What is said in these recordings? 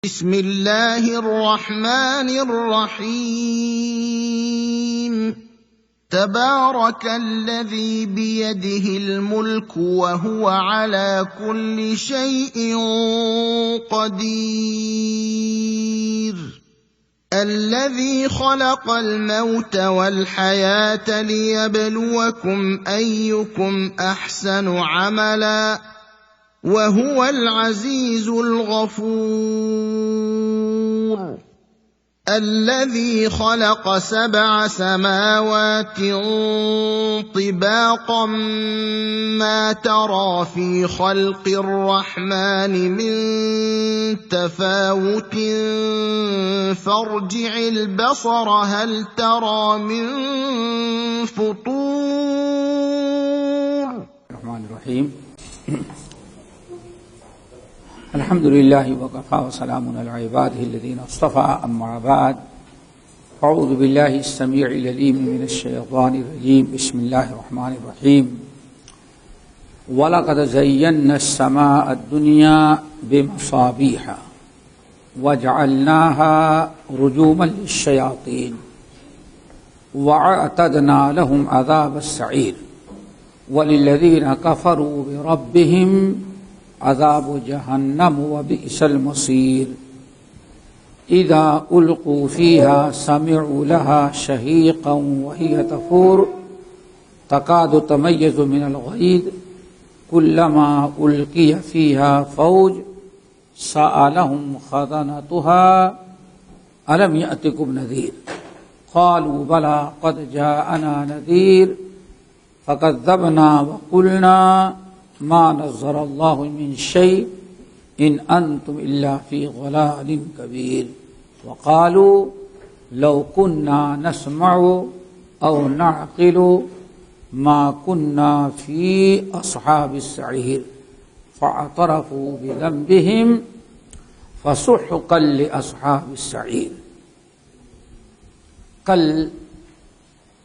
بسم اللہ الرحمن الرحیم تبارک الذی بیدہ الملک وہو علی کل شیء قدیر الذی خلق الموت والحیاة لیبلوکم ایکم احسن عملا وهو العزيز الغفور الذي خلق 7 سماوات طباقا ما ترى في خلق الرحمن من تفاوت فارجع البصر هل ترى من فطور الرحمن الرحیم الحمد للہ وکفی وسلام علی عباده الذین اصطفى اما بعد اعوذ باللہ السمیع العلیم من الشیطان الرجیم بسم اللہ الرحمن الرحیم وَلَقَدْ زَيَّنَّا السَّمَاءَ الدُّنْيَا بِمَصَابِيحَ وَجَعَلْنَاهَا رُجُومًا لِلشَّيَاطِينِ وَأَعْتَدْنَا لَهُمْ عَذَابَ السَّعِيرِ وَلِلَّذِينَ كَفَرُوا بِرَبِّهِمْ عذاب جہنم وبئس المصیر اذا القوا فيها سمعوا لها شهيقا وهي تفور تكاد تميز من الغيظ كلما القي فيها فوج سألهم خزنتها ألم يأتكم نذير قالوا بلى قد جاءنا نذير فكذبنا وقلنا ما نزل الله من شيء إن أنتم إلا في ضلال كبير وقالوا لو كنا نسمع أو نعقل ما كنا في أصحاب السعير فاعترفوا بذنبهم فسحقا لأصحاب السعير. کل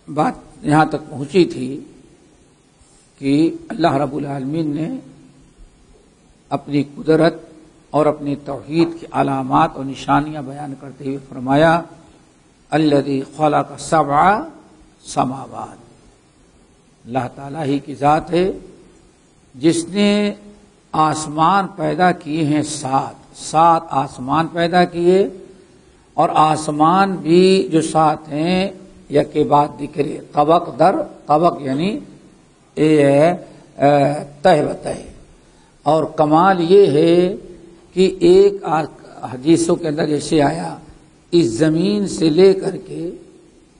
بات یہاں تک پہنچی تھی کہ اللہ رب العالمین نے اپنی قدرت اور اپنی توحید کی علامات اور نشانیاں بیان کرتے ہوئے فرمایا الذی خلق 7 سماوات. اللہ تعالیٰ ہی کی ذات ہے جس نے آسمان پیدا کیے ہیں 7 آسمان پیدا کیے، اور آسمان بھی جو 7 ہیں یک کے بعد ذکر طبق در طبق یعنی تہ بتہ. اور کمال یہ ہے کہ ایک حدیثوں کے اندر جیسے آیا اس زمین سے لے کر کے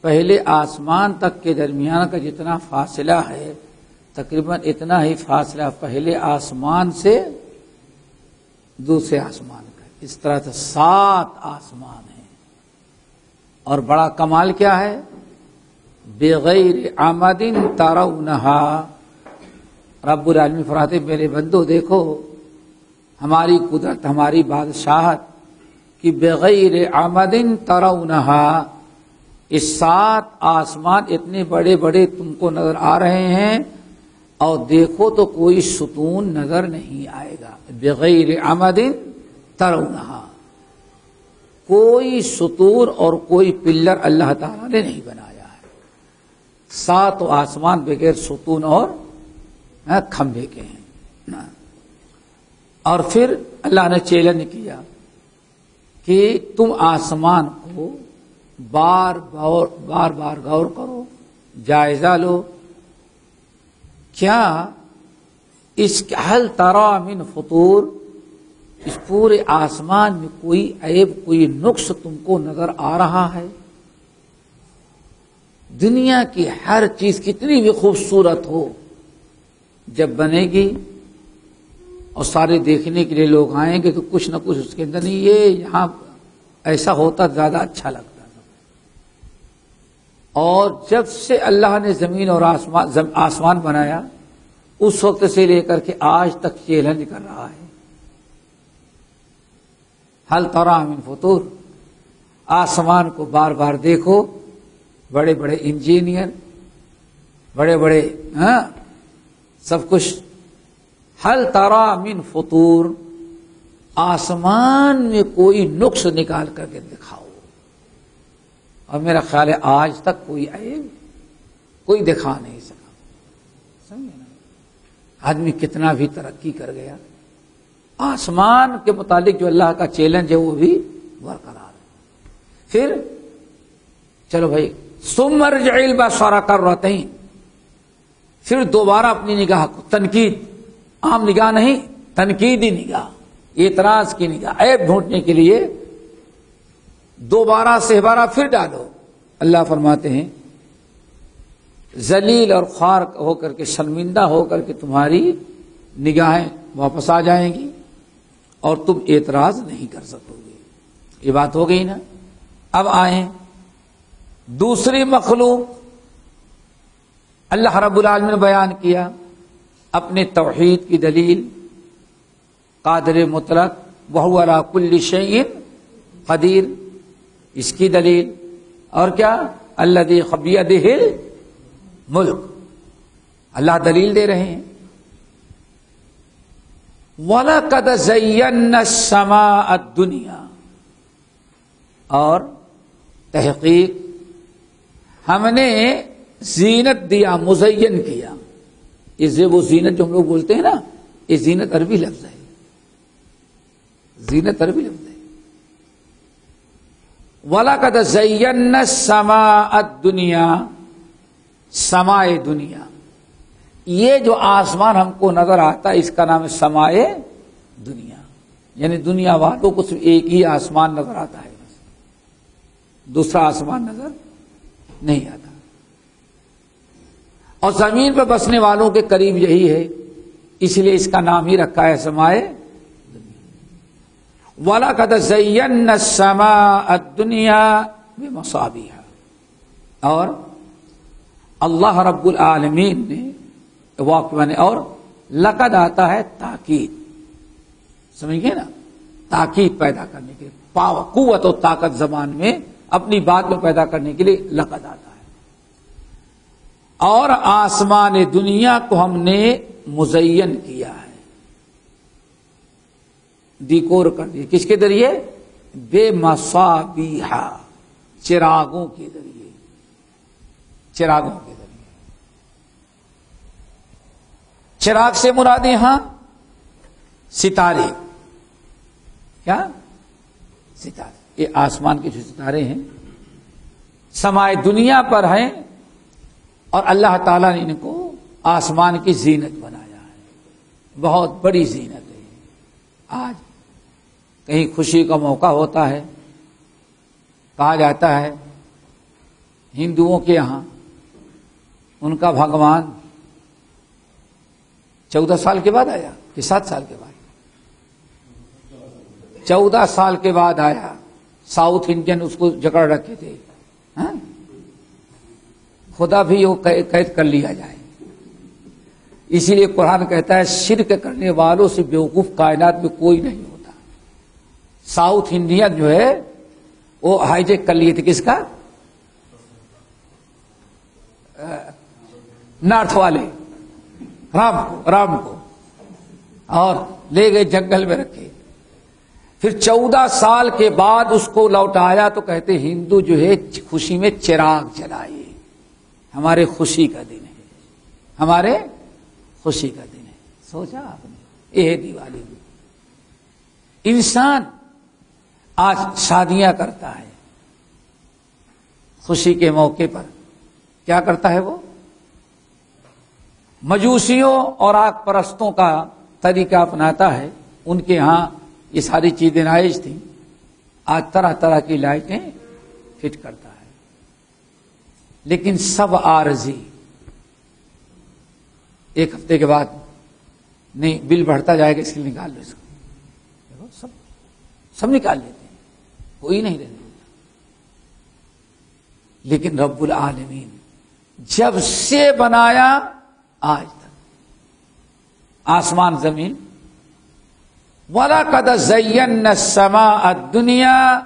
پہلے آسمان تک کے درمیان کا جتنا فاصلہ ہے تقریباً اتنا ہی فاصلہ پہلے آسمان سے دوسرے آسمان کا. اس طرح سے 7 آسمان ہیں. اور بڑا کمال کیا ہے؟ بغیر عمد ترونہا. رب العالمین فرماتے میرے بندو دیکھو ہماری قدرت ہماری بادشاہت کہ بغیر عمد ترونہا، اس 7 آسمان اتنے بڑے بڑے تم کو نظر آ رہے ہیں اور دیکھو تو کوئی ستون نظر نہیں آئے گا. بغیر عمد ترونہا، کوئی ستون اور کوئی پلر اللہ تعالیٰ نے نہیں بنایا. 7 آسمان بغیر ستون اور کھمبے کے ہیں. اور پھر اللہ نے چیلنج کیا کہ تم آسمان کو بار بار غور کرو، جائزہ لو، کیا اس حل ترى من فطور، اس پورے آسمان میں کوئی عیب کوئی نقص تم کو نظر آ رہا ہے؟ دنیا کی ہر چیز کتنی بھی خوبصورت ہو جب بنے گی اور سارے دیکھنے کے لیے لوگ آئیں گے تو کچھ نہ کچھ اس کے اندر نہیں، یہ یہاں ایسا ہوتا زیادہ اچھا لگتا تھا. اور جب سے اللہ نے زمین اور آسمان بنایا اس وقت سے لے کر کے آج تک چیلنج کر رہا ہے ہل ترى من فطور. آسمان کو بار بار دیکھو، بڑے بڑے انجینئر، بڑے بڑے سب کچھ. ہل ترى من فطور، آسمان میں کوئی نقص نکال کر کے دکھاؤ، اور میرا خیال ہے آج تک کوئی عیب کوئی دکھا نہیں سکا. سمجھے نا؟ آدمی کتنا بھی ترقی کر گیا، آسمان کے متعلق جو اللہ کا چیلنج ہے وہ بھی برقرار ہے. پھر چلو بھائی، ثم ارجع البصر کرتین، پھر دوبارہ اپنی نگاہ کو، تنقید، عام نگاہ نہیں، تنقیدی نگاہ، اعتراض کی نگاہ، عیب ڈھونڈنے کے لیے دوبارہ سہبارہ پھر ڈالو. اللہ فرماتے ہیں ذلیل اور خوار ہو کر کے، شرمندہ ہو کر کے تمہاری نگاہیں واپس آ جائیں گی اور تم اعتراض نہیں کر سکو گے. یہ بات ہو گئی نا. اب آئیں دوسری مخلوق. اللہ رب العالمین نے بیان کیا اپنے توحید کی دلیل، قادر مطلق، وہو علی کل شیء قدیر، اس کی دلیل. اور کیا؟ الذی بیدہ الملک، اللہ دلیل دے رہے ہیں. وَلَقَدْ زَيَّنَّا السَّمَاءَ الدُّنْيَا، اور تحقیق ہم نے زینت دیا، مزین کیا. اسے وہ زینت جو ہم لوگ بولتے ہیں نا، یہ زینت عربی لفظ ہے، زینت عربی لفظ ہے. وَلَقَدْ زَيَّنَّا السَّمَاءَ الدُّنْيَا، سمائے دنیا، یہ جو آسمان ہم کو نظر آتا ہے اس کا نام ہے سمائے دنیا. یعنی دنیا والوں کو صرف ایک ہی آسمان نظر آتا ہے، بس دوسرا آسمان نظر نہیں آتا. اور زمین پر بسنے والوں کے قریب یہی ہے، اس لیے اس کا نام ہی رکھا ہے سمائے دنیا. وَلَقَدْ زَيَّنَّا السَّمَاءَ الدُّنْيَا بِمَصَابِيحَ، اور اللہ رب العالمین نے واقعہ نے، اور لقد آتا ہے تاکید، سمجھ گئے نا، تاکید پیدا کرنے کے لیے، قوت و طاقت زبان میں اپنی بات میں پیدا کرنے کے لیے لقد آتا ہے. اور آسمان دنیا کو ہم نے مزین کیا ہے، ڈیکور کر دیا. کس کے ذریعے؟ بے مصابیح، چراغوں کے ذریعے، چراغوں کے ذریعے. چراغ سے مراد یہاں ستارے. کیا؟ ستارے. یہ آسمان کے جو ستارے ہیں سمائے دنیا پر ہیں، اور اللہ تعالیٰ نے ان کو آسمان کی زینت بنایا ہے. بہت بڑی زینت ہے. آج کہیں خوشی کا موقع ہوتا ہے، کہا جاتا ہے ہندوؤں کے یہاں ان کا بھگوان 14 سال کے بعد آیا کہ 7 سال کے بعد؟ 14 سال کے بعد آیا. ساؤتھ انڈین اس کو جکڑ رکھے تھے، ہاں؟ خدا بھی وہ قید کر لیا جائے. اسی لیے قرآن کہتا ہے شرک کرنے والوں سے بیوقوف کائنات میں کوئی نہیں ہوتا. ساؤتھ انڈیا جو ہے وہ ہائی جیک کر لیے تھے، کس کا؟ نارتھ والے، رام کو، اور لے گئے جنگل میں رکھے. پھر 14 سال کے بعد اس کو لوٹایا تو کہتے ہندو جو ہے خوشی میں چراغ جلائے، ہمارے خوشی کا دن ہے، ہمارے خوشی کا دن ہے. سوچا آپ نے؟ یہ ہے دیوالی. انسان آج شادیاں کرتا ہے، خوشی کے موقع پر کیا کرتا ہے؟ وہ مجوسیوں اور آگ پرستوں کا طریقہ اپناتا ہے. ان کے ہاں یہ ساری چیزیں رائج تھیں. آج طرح طرح کی لائٹیں فٹ کرتا ہے، لیکن سب عارضی. ایک ہفتے کے بعد نہیں، بل بڑھتا جائے گا، اس کے لیے نکال لو اس کو. سب نکال لیتے ہیں، کوئی نہیں رہنے دیتا. لیکن رب العالمین جب سے بنایا آج تک آسمان زمین، وَلَقَدْ زَيَّنَّا السَّمَاءَ الدُّنْيَا،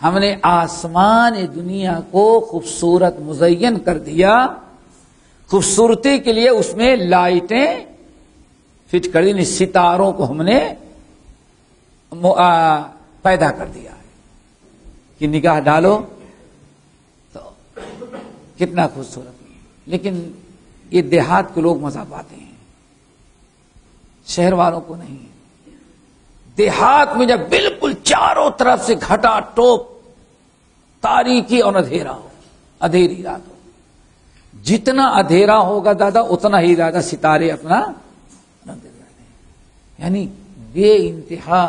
ہم نے آسمان دنیا کو خوبصورت مزین کر دیا. خوبصورتی کے لیے اس میں لائٹیں فٹ کر دی. ستاروں کو ہم نے پیدا کر دیا ہے کہ نگاہ ڈالو تو کتنا خوبصورت ہے. لیکن یہ دیہات کے لوگ مزہ پاتے ہیں، شہر والوں کو نہیں. دیہات میں جب بالکل چاروں طرف سے گھٹا ٹوپ تاریکی اور اندھیرا ہو، اندھیری رات ہو، جتنا اندھیرا ہوگا دادا اتنا ہی زیادہ ستارے اپنا رنگ دے جاتے ہیں. یعنی بے انتہا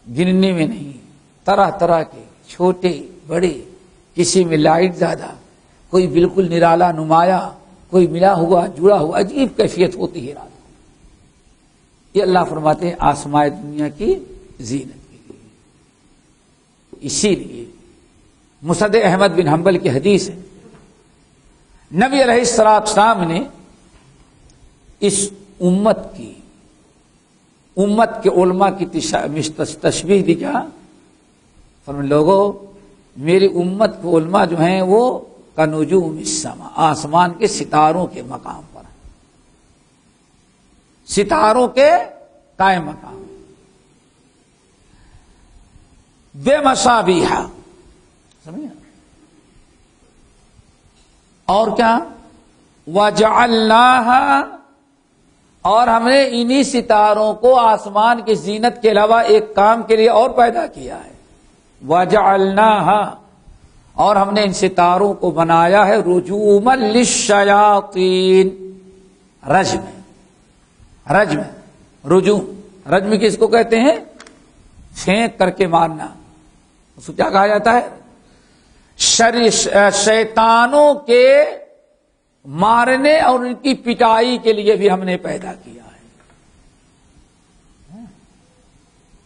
گننے میں نہیں، طرح طرح کے چھوٹے بڑے، کسی میں لائٹ زیادہ، کوئی بالکل نرالا نمایاں، کوئی ملا ہوا جڑا ہوا، عجیب کیفیت ہوتی ہے رات. یہ اللہ فرماتے ہیں آسمائے دنیا کی زینت کے لیے. اسی لیے مسند احمد بن حنبل کی حدیث ہے، نبی علیہ السلام نے اس امت کے علماء کی تشبیہ دی. کیا فرمایا؟ لوگوں، میری امت کے علماء جو ہیں وہ کنجوم السما، آسمان کے ستاروں کے مقام پر، ستاروں کے قائم مقام. بے مصابیح، سمجھے؟ اور کیا؟ وَجَعَلْنَاهَا، اور ہم نے انہی ستاروں کو آسمان کی زینت کے علاوہ ایک کام کے لیے اور پیدا کیا ہے. وَجَعَلْنَاهَا، اور ہم نے ان ستاروں کو بنایا ہے رجوما للشیاطین. رجم رجوم، رجم کس کو کہتے ہیں؟ پھینک کر کے مارنا. اس کو کیا کہا جاتا ہے؟ شیطانوں کے مارنے اور ان کی پٹائی کے لیے بھی ہم نے پیدا کیا ہے.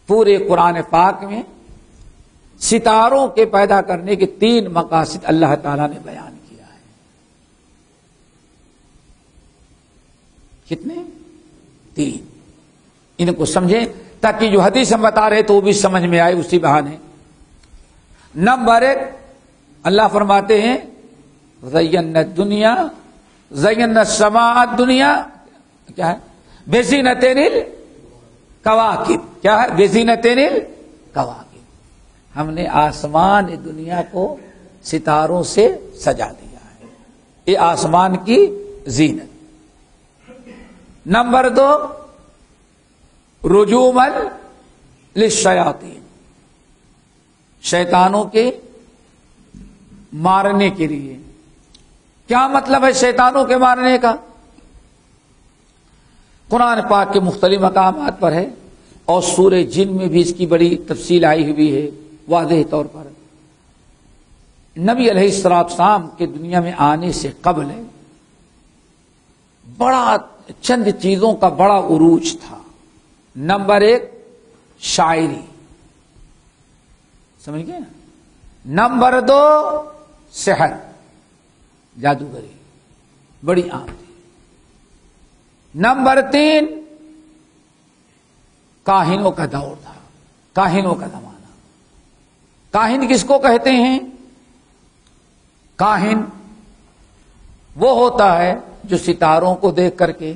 پورے قرآن پاک میں ستاروں کے پیدا کرنے کے 3 مقاصد اللہ تعالی نے بیان کیا ہے. کتنے؟ 3. ان کو سمجھیں تاکہ جو حدیث ہم بتا رہے تو وہ بھی سمجھ میں آئے اسی بہانے. نمبر 1، اللہ فرماتے ہیں زینا الدنیا، زینا السماء الدنیا، کیا ہے؟ بزینتین الکواکب. کیا ہے؟ بزینتین الکواکب. ہم نے آسمان دنیا کو ستاروں سے سجا دیا ہے، یہ آسمان کی زینت. نمبر 2، رجوما للشیاطین، شیطانوں کے مارنے کے لیے. کیا مطلب ہے شیطانوں کے مارنے کا؟ قرآن پاک کے مختلف مقامات پر ہے اور سورہ جن میں بھی اس کی بڑی تفصیل آئی ہوئی ہے واضح طور پر. نبی علیہ السلام کے دنیا میں آنے سے قبل بڑا چند چیزوں کا بڑا عروج تھا. نمبر 1، شاعری، سمجھ گئے نا. نمبر 2، سحر، جادوگری بڑی عام تھی. نمبر 3، کاہنوں کا دور تھا، کاہنوں کا زمانہ. کاہن کس کو کہتے ہیں؟ کاہن وہ ہوتا ہے جو ستاروں کو دیکھ کر کے،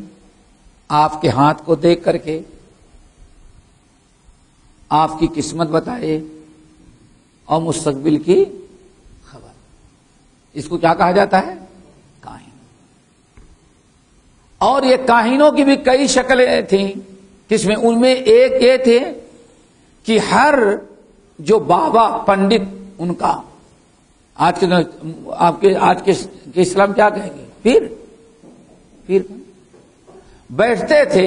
آپ کے ہاتھ کو دیکھ کر کے آپ کی قسمت بتائے اور مستقبل کی خبر. اس کو کیا کہا جاتا ہے؟ کاہن. اور یہ کاہنوں کی بھی کئی شکلیں تھیں. کس میں؟ ان میں ایک یہ تھے کہ ہر جو بابا پنڈت ان کا، آج کے اسلام کیا کہیں گے؟ پیر بیٹھتے تھے.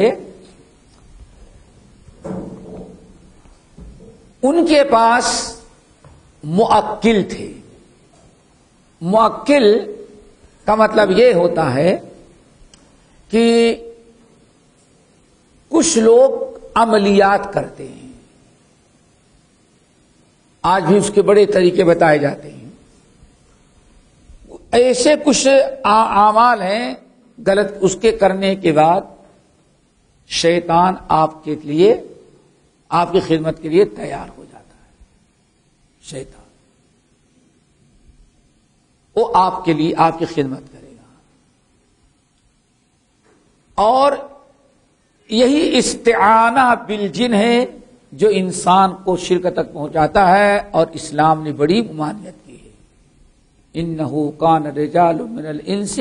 ان کے پاس موکل تھے. موکل کا مطلب یہ ہوتا ہے کہ کچھ لوگ عملیات کرتے ہیں، آج بھی اس کے بڑے طریقے بتائے جاتے ہیں. ایسے کچھ اعمال ہیں غلط، اس کے کرنے کے بعد شیطان آپ کے لیے، آپ کی خدمت کے لیے تیار ہو جاتا ہے. شیطان وہ آپ کے لیے آپ کی خدمت کرے گا. اور یہی استعانہ بالجن ہے جو انسان کو شرک تک پہنچاتا ہے، اور اسلام نے بڑی ممانعت کی ہے۔ انہ کان رجال من الانس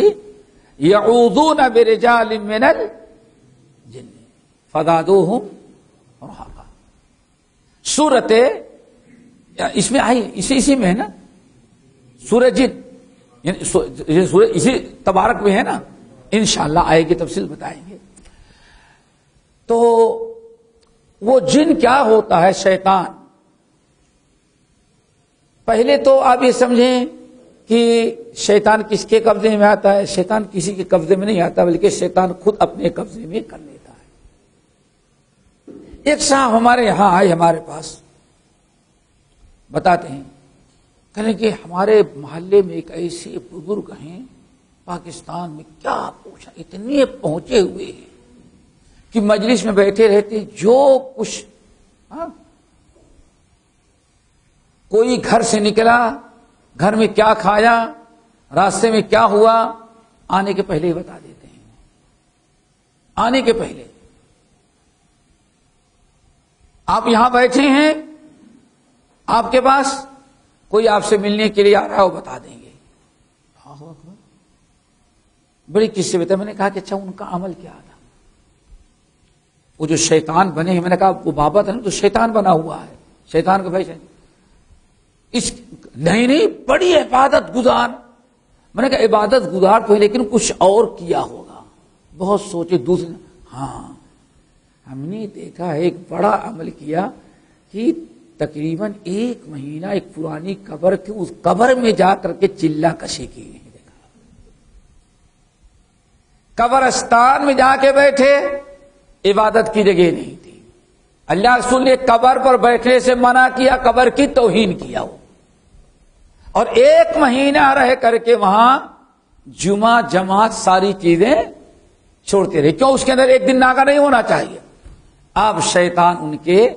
یعوذون برجال من الجن فزادوہم رہقا۔ سورت اس میں آئی، اسی میں ہے نا سورہ جن، یعنی سورہ اسی تبارک میں ہے نا، انشاءاللہ آئے گی تفصیل بتائیں گے۔ تو وہ جن کیا ہوتا ہے؟ شیطان۔ پہلے تو آپ یہ سمجھیں کہ شیطان کس کے قبضے میں آتا ہے؟ شیطان کسی کے قبضے میں نہیں آتا، بلکہ شیطان خود اپنے قبضے میں کر لیتا ہے۔ ایک صاحب ہمارے یہاں آئے، ہمارے پاس بتاتے ہیں، کہنے کہ ہمارے محلے میں ایک ایسے بزرگ ہیں پاکستان میں، کیا پوچھا، اتنے پہنچے ہوئے ہیں کہ مجلس میں بیٹھے رہتے، جو کچھ کوئی گھر سے نکلا، گھر میں کیا کھایا، راستے میں کیا ہوا، آنے کے پہلے ہی بتا دیتے ہیں، آنے کے پہلے۔ آپ یہاں بیٹھے ہیں، آپ کے پاس کوئی آپ سے ملنے کے لیے آ رہا ہے، وہ بتا دیں گے۔ بڑی قصے بتا، میں نے کہا کہ اچھا ان کا عمل کیا تھا؟ وہ جو شیطان بنے ہیں، میں نے کہا وہ بابا تھا نا، تو شیطان بنا ہوا ہے، شیطان کا بھائی نہیں بڑی عبادت گزار۔ میں نے کہا عبادت گزار تو ہے، لیکن کچھ اور کیا ہوگا۔ بہت سوچے، دوسرے ہاں ہم نے دیکھا ایک بڑا عمل کیا کہ تقریباً 1 مہینہ ایک پرانی قبر تھی، اس قبر میں جا کر کے چلہ کشی کی۔ قبرستان میں جا کے بیٹھے، عبادت کی جگہ نہیں تھی۔ اللہ رسول نے قبر پر بیٹھنے سے منع کیا، قبر کی توہین کیا وہ، اور 1 مہینہ رہ کر کے وہاں جمعہ جماعت ساری چیزیں چھوڑتے رہے۔ کیوں؟ اس کے اندر ایک دن ناگا نہیں ہونا چاہیے۔ اب شیطان ان کے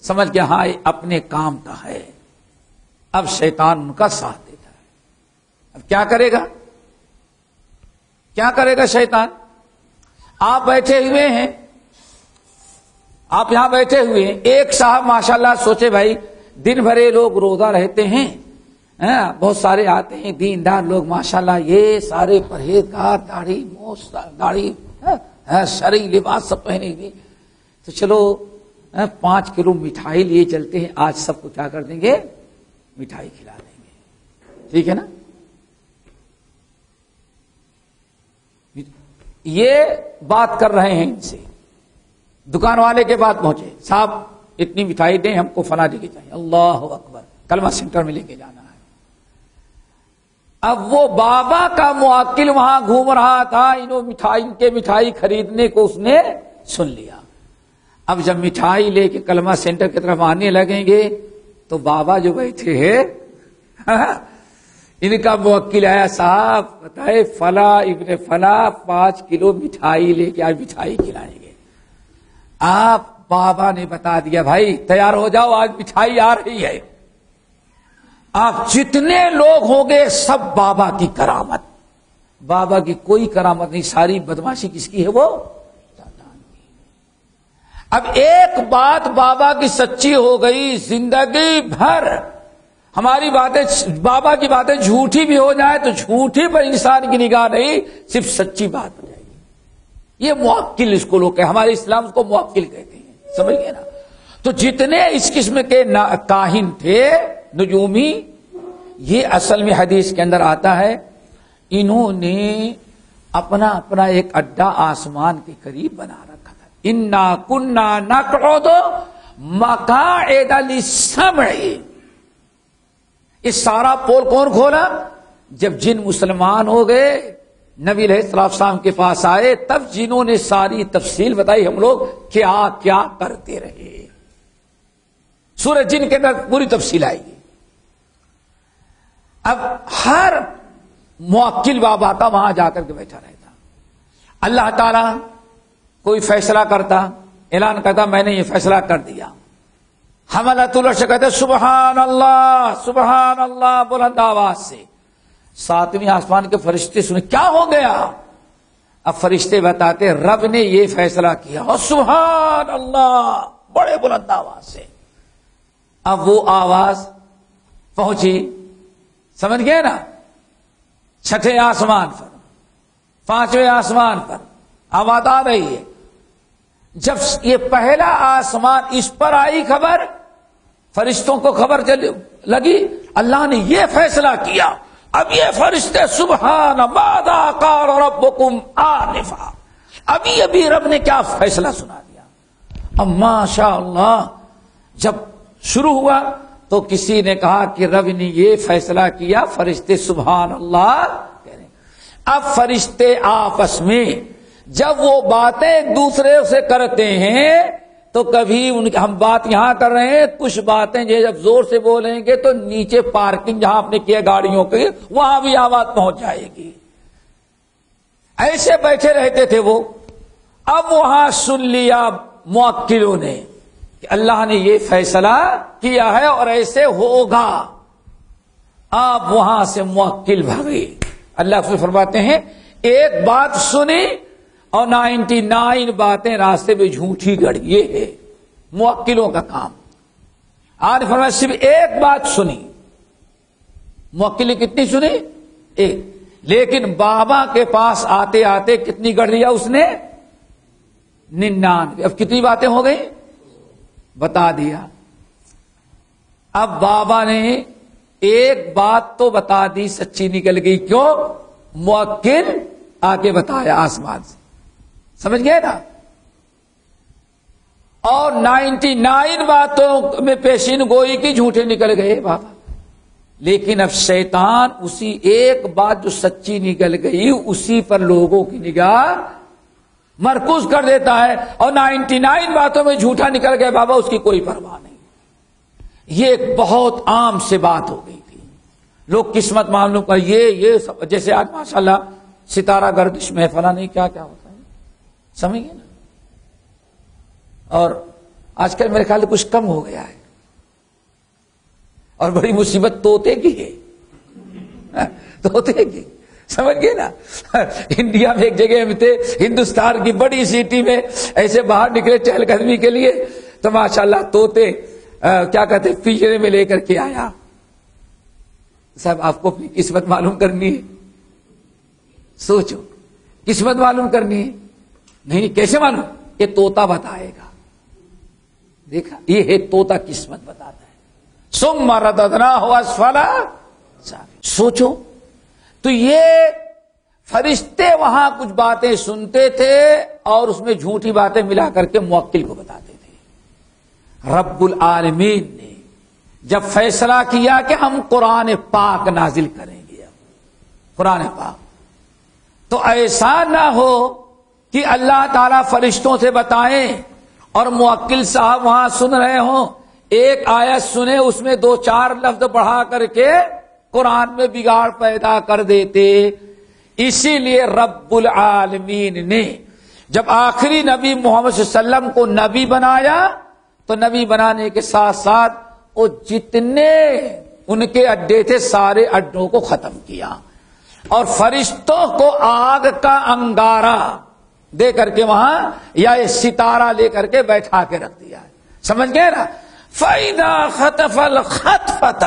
سمجھ گیا ہاں یہ اپنے کام کا ہے، اب شیطان ان کا ساتھ دیتا ہے۔ اب کیا کرے گا؟ کیا کرے گا شیطان؟ آپ بیٹھے ہوئے ہیں، آپ یہاں بیٹھے ہوئے ہیں، ایک صاحب ماشاءاللہ سوچے بھائی دن بھر یہ لوگ روزہ رہتے ہیں، بہت سارے آتے ہیں دیندار لوگ ماشاءاللہ، یہ سارے پرہیزگار، داڑھی موچ، داڑھی شرعی لباس سب پہنے ہوئے، تو چلو 5 کلو مٹھائی لیے چلتے ہیں، آج سب کو کیا کر دیں گے؟ مٹھائی کھلا دیں گے، ٹھیک ہے نا؟ یہ بات کر رہے ہیں ان سے، دکان والے کے بعد پہنچے، صاحب اتنی مٹھائی دیں، ہم کو فلاں جگہ چاہیے۔ اللہ اکبر، کلمہ سینٹر میں لے کے جانا ہے۔ اب وہ بابا کا موکل وہاں گھوم رہا تھا، ان کے مٹھائی خریدنے کو اس نے سن لیا۔ اب جب مٹھائی لے کے کلمہ سینٹر کی طرف آنے لگیں گے تو بابا جو بیٹھے ہیں ان کا موکل آیا، صاحب بتائے فلاں ابن فلاں 5 کلو مٹھائی لے کے آج مٹھائی کھلائیں گے۔ آپ بابا نے بتا دیا بھائی تیار ہو جاؤ، آج مٹھائی آ رہی ہے۔ آپ جتنے لوگ ہوں گے سب بابا کی کرامت، بابا کی کوئی کرامت نہیں، ساری بدماشی کس کی ہے؟ وہ شیطان کی۔ اب ایک بات بابا کی سچی ہو گئی، زندگی بھر ہماری باتیں، بابا کی باتیں جھوٹی بھی ہو جائے تو جھوٹی پر انسان کی نگاہ نہیں، صرف سچی بات ہو جائے گی۔ یہ موکل اس کو لوگ کہتے ہیں، ہمارے اسلام اس کو موکل کہتے ہیں، سمجھ گئے نا؟ تو جتنے اس قسم کے کاہن تھے، نجومی، یہ اصل میں حدیث کے اندر آتا ہے، انہوں نے اپنا ایک اڈا آسمان کے قریب بنا رکھا تھا۔ انا کنا نقعد مقاعد للسمع۔ یہ سارا پول کون کھولا؟ جب جن مسلمان ہو گئے، نبی علیہ السلام کے پاس آئے، تب جنہوں نے ساری تفصیل بتائی ہم لوگ کیا کیا کرتے رہے۔ سورہ جن کے اندر پوری تفصیل آئے گی۔ اب ہر موکل بابا کا وہاں جا کر کے بیٹھا رہتا، اللہ تعالیٰ کوئی فیصلہ کرتا، اعلان کرتا میں نے یہ فیصلہ کر دیا، حملۃ العرش کہتے سبحان اللہ بلند آواز سے، 7ویں آسمان کے فرشتے سنے کیا ہو گیا؟ اب فرشتے بتاتے رب نے یہ فیصلہ کیا، اور سبحان اللہ بڑے بلند آواز سے. اب وہ آواز پہنچی، سمجھ گئے نا، چھٹے آسمان پر، پانچویں آسمان پر آواز آ رہی ہے. جب یہ پہلا آسمان اس پر آئی خبر، فرشتوں کو خبر لگی اللہ نے یہ فیصلہ کیا. اب یہ فرشتے سبحان ماذا قال ربکم آنفا، ابھی رب نے کیا فیصلہ سنا دیا. اب ماشاء اللہ جب شروع ہوا تو کسی نے کہا کہ رب نے یہ فیصلہ کیا، فرشتے سبحان اللہ کہہ رہے ہیں. اب فرشتے آپس میں جب وہ باتیں ایک دوسرے سے کرتے ہیں تو کبھی ہم بات یہاں کر رہے ہیں، کچھ باتیں جب زور سے بولیں گے تو نیچے پارکنگ جہاں آپ نے کیا گاڑیوں کی وہاں بھی آواز پہنچ جائے گی. ایسے بیٹھے رہتے تھے وہ. اب وہاں سن لیا موکلوں نے کہ اللہ نے یہ فیصلہ کیا ہے اور ایسے ہوگا. آپ وہاں سے موکل بھاگے. اللہ سے فرماتے ہیں ایک بات سنی اور 99 باتیں راستے میں جھوٹی گڑی. یہ ہے موکلوں کا کام. آج فرمایا صرف ایک بات سنی. موکل نے کتنی سنی؟ ایک. لیکن بابا کے پاس آتے آتے کتنی گڑھ لیا اس نے؟ 99. اب کتنی باتیں ہو گئی بتا دیا. اب بابا نے ایک بات تو بتا دی، سچی نکل گئی. کیوں؟ موکل آ کے بتایا آسمان سے. سمجھ گئے نا؟ اور 99 باتوں میں پیشین گوئی کی جھوٹے نکل گئے بابا. لیکن اب شیطان اسی ایک بات جو سچی نکل گئی اسی پر لوگوں کی نگاہ مرکوز کر دیتا ہے، اور 99 باتوں میں جھوٹا نکل گیا بابا اس کی کوئی پرواہ نہیں. یہ ایک بہت عام سے بات ہو گئی تھی. لوگ قسمت معلوم کر یہ سب، جیسے آج ماشاءاللہ ستارہ گردش میں فلاں نہیں کیا کیا ہوتا ہے، سمجھ گئے نا. اور آج کل میرے خیال سے کچھ کم ہو گیا ہے. اور بڑی مصیبت طوطے کی ہے، طوطے کی. سمجھ گئے نا. انڈیا میں ایک جگہ میں تھے، ہندوستان کی بڑی سٹی میں، ایسے باہر نکلے چہل قدمی کے لیے تو ماشاءاللہ طوطے کیا کہتے پنجرے میں لے کر کے آیا. صاحب آپ کو اپنی قسمت معلوم کرنی ہے، سوچو قسمت معلوم کرنی ہے. نہیں کیسے معلوم؟ یہ طوطا بتائے گا. دیکھا یہ ہے طوطا قسمت بتاتا ہے. ثم رددناہ اسفل سافلین. سوچو تو یہ فرشتے وہاں کچھ باتیں سنتے تھے اور اس میں جھوٹی باتیں ملا کر کے موکل کو بتاتے تھے. رب العالمین نے جب فیصلہ کیا کہ ہم قرآن پاک نازل کریں گے، قرآن پاک، تو ایسا نہ ہو کہ اللہ تعالی فرشتوں سے بتائیں اور موکل صاحب وہاں سن رہے ہوں، ایک آیت سنے اس میں 2-4 لفظ بڑھا کر کے قرآن میں بگاڑ پیدا کر دیتے. اسی لیے رب العالمین نے جب آخری نبی محمد صلی اللہ علیہ وسلم کو نبی بنایا تو نبی بنانے کے ساتھ ساتھ وہ جتنے ان کے اڈے تھے سارے اڈوں کو ختم کیا اور فرشتوں کو آگ کا انگارہ دے کر کے وہاں یا یہ ستارہ لے کر کے بیٹھا کے رکھ دیا. سمجھ گئے نا؟ فَإِذَا خَطَفَ الْخَطْفَةَ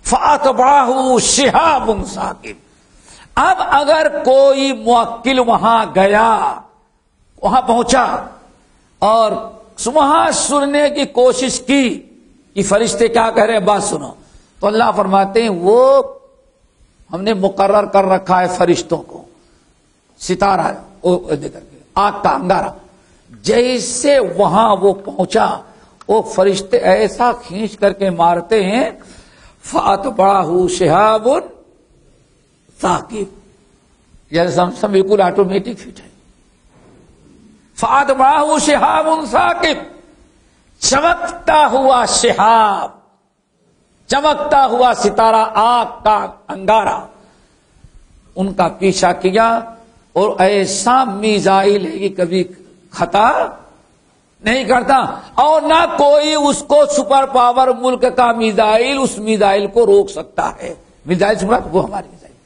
فَأَتْبَعَهُ شِهَابٌ ثَاقِبٌ. اب اگر کوئی موکل وہاں گیا، وہاں پہنچا اور وہاں سننے کی کوشش کی کہ فرشتے کیا کہہ رہے ہیں بات سنو، تو اللہ فرماتے ہیں وہ ہم نے مقرر کر رکھا ہے فرشتوں کو، ستارہ دے کر کے آگ کا انگارہ. جیسے وہاں وہ پہنچا وہ فرشتے ایسا کھینچ کر کے مارتے ہیں فَأَتْبَعَهُ شِهَابٌ ثَاقِبٌ. یہ سم بالکل آٹومیٹک فٹ ہے. فَأَتْبَعَهُ شِهَابٌ ثَاقِبٌ. چمکتا ہوا شہاب، چمکتا ہوا ستارہ، آگ کا انگارہ ان کا پیچھا کیا اور ایسا میزائل ہے کہ کبھی خطا نہیں کرتا اور نہ کوئی اس کو سپر پاور ملک کا میزائل اس میزائل کو روک سکتا ہے. میزائل سمجھا وہ ہماری میزائل،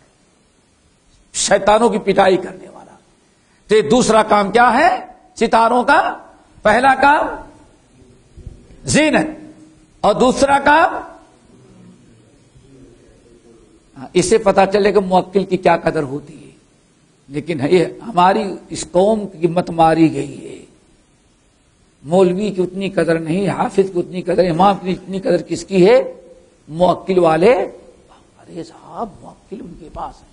شیطانوں کی پٹائی کرنے والا. تو تو دوسرا کام کیا ہے ستاروں کا؟ پہلا کام زینت اور دوسرا کام، اس سے پتا چلے کہ موکل کی کیا قدر ہوتی ہے. لیکن یہ ہماری اس قوم کی مت ماری گئی ہے. مولوی کی اتنی قدر نہیں، حافظ کی اتنی قدر، امام کی اتنی قدر کس کی ہے؟ موکل والے. ارے صاحب موکل ان کے پاس ہے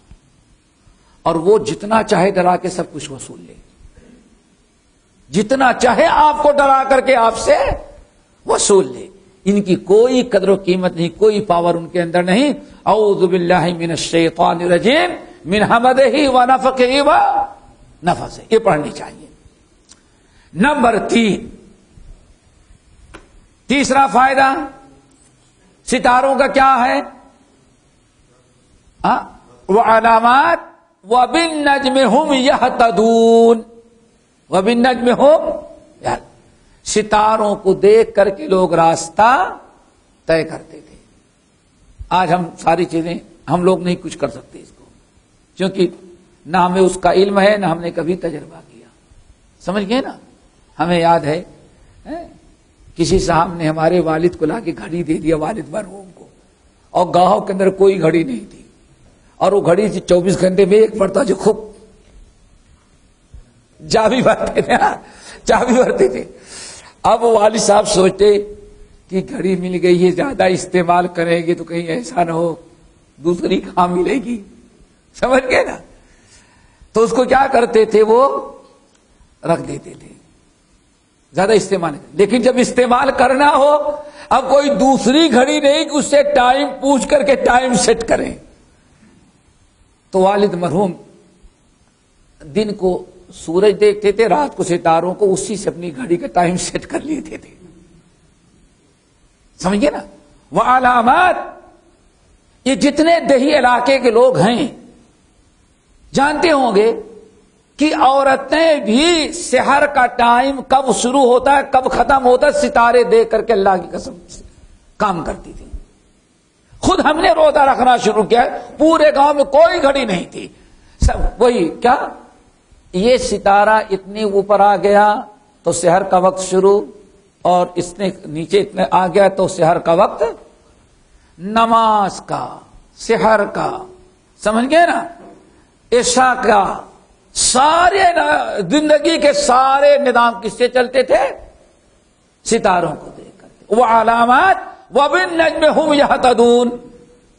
اور وہ جتنا چاہے ڈرا کے سب کچھ وصول لے، جتنا چاہے آپ کو ڈرا کر کے آپ سے وصول لے. ان کی کوئی قدر و قیمت نہیں، کوئی پاور ان کے اندر نہیں. اعوذ باللہ من الشیطان الرجیم من حمدہ ونفخہ ونفثہ، یہ پڑھنی چاہیے. نمبر 3، تیسرا فائدہ ستاروں کا کیا ہے؟ وعلامات وبالنجم هم یہتدون، وبالنجم هم یہتدون، ستاروں کو دیکھ کر کے لوگ راستہ طے کرتے تھے. آج ہم ساری چیزیں ہم لوگ نہیں کچھ کر سکتے اس کو، کیونکہ نہ ہمیں اس کا علم ہے نہ ہم نے کبھی تجربہ کیا. سمجھ گئے نا؟ ہمیں یاد ہے کسی صاحب نے ہمارے والد کو لا کے گھڑی دے دیا، والد مرحوم کو، اور گاہوں کے اندر کوئی گھڑی نہیں تھی، اور وہ گھڑی 24 گھنٹے میں ایک پڑتا جو خوب چابی بھرتے تھے، چابی بھرتے تھے. اب والد صاحب سوچتے کہ گھڑی مل گئی ہے، زیادہ استعمال کریں گے تو کہیں ایسا نہ ہو دوسری کہاں ملے گی. سمجھ گئے نا؟ تو اس کو کیا کرتے تھے، وہ رکھ دیتے تھے، زیادہ استعمال. لیکن جب استعمال کرنا ہو، اب کوئی دوسری گھڑی نہیں کہ اس سے ٹائم پوچھ کر کے ٹائم سیٹ کریں. تو والد مرحوم دن کو سورج دیکھتے تھے، رات کو ستاروں کو، اسی سے اپنی گھڑی کا ٹائم سیٹ کر لیتے تھے. سمجھے نا؟ وہ علامات، یہ جتنے دیہی علاقے کے لوگ ہیں جانتے ہوں گے کہ عورتیں بھی سحر کا ٹائم کب شروع ہوتا ہے کب ختم ہوتا ہے ستارے دیکھ کر کے اللہ کی قسم سے کام کرتی تھی. خود ہم نے روزہ رکھنا شروع کیا، پورے گاؤں میں کوئی گھڑی نہیں تھی، سب وہی کیا یہ ستارہ اتنے اوپر آ گیا تو سحر کا وقت شروع، اور اس نے نیچے اتنے آ گیا تو سحر کا وقت، نماز کا، سحر کا، سمجھ گئے نا، عشاء کا، سارے زندگی کے سارے نظام کس سے چلتے تھے؟ ستاروں کو دیکھ کر. وہ علامات وبالنجم هم یہتدون،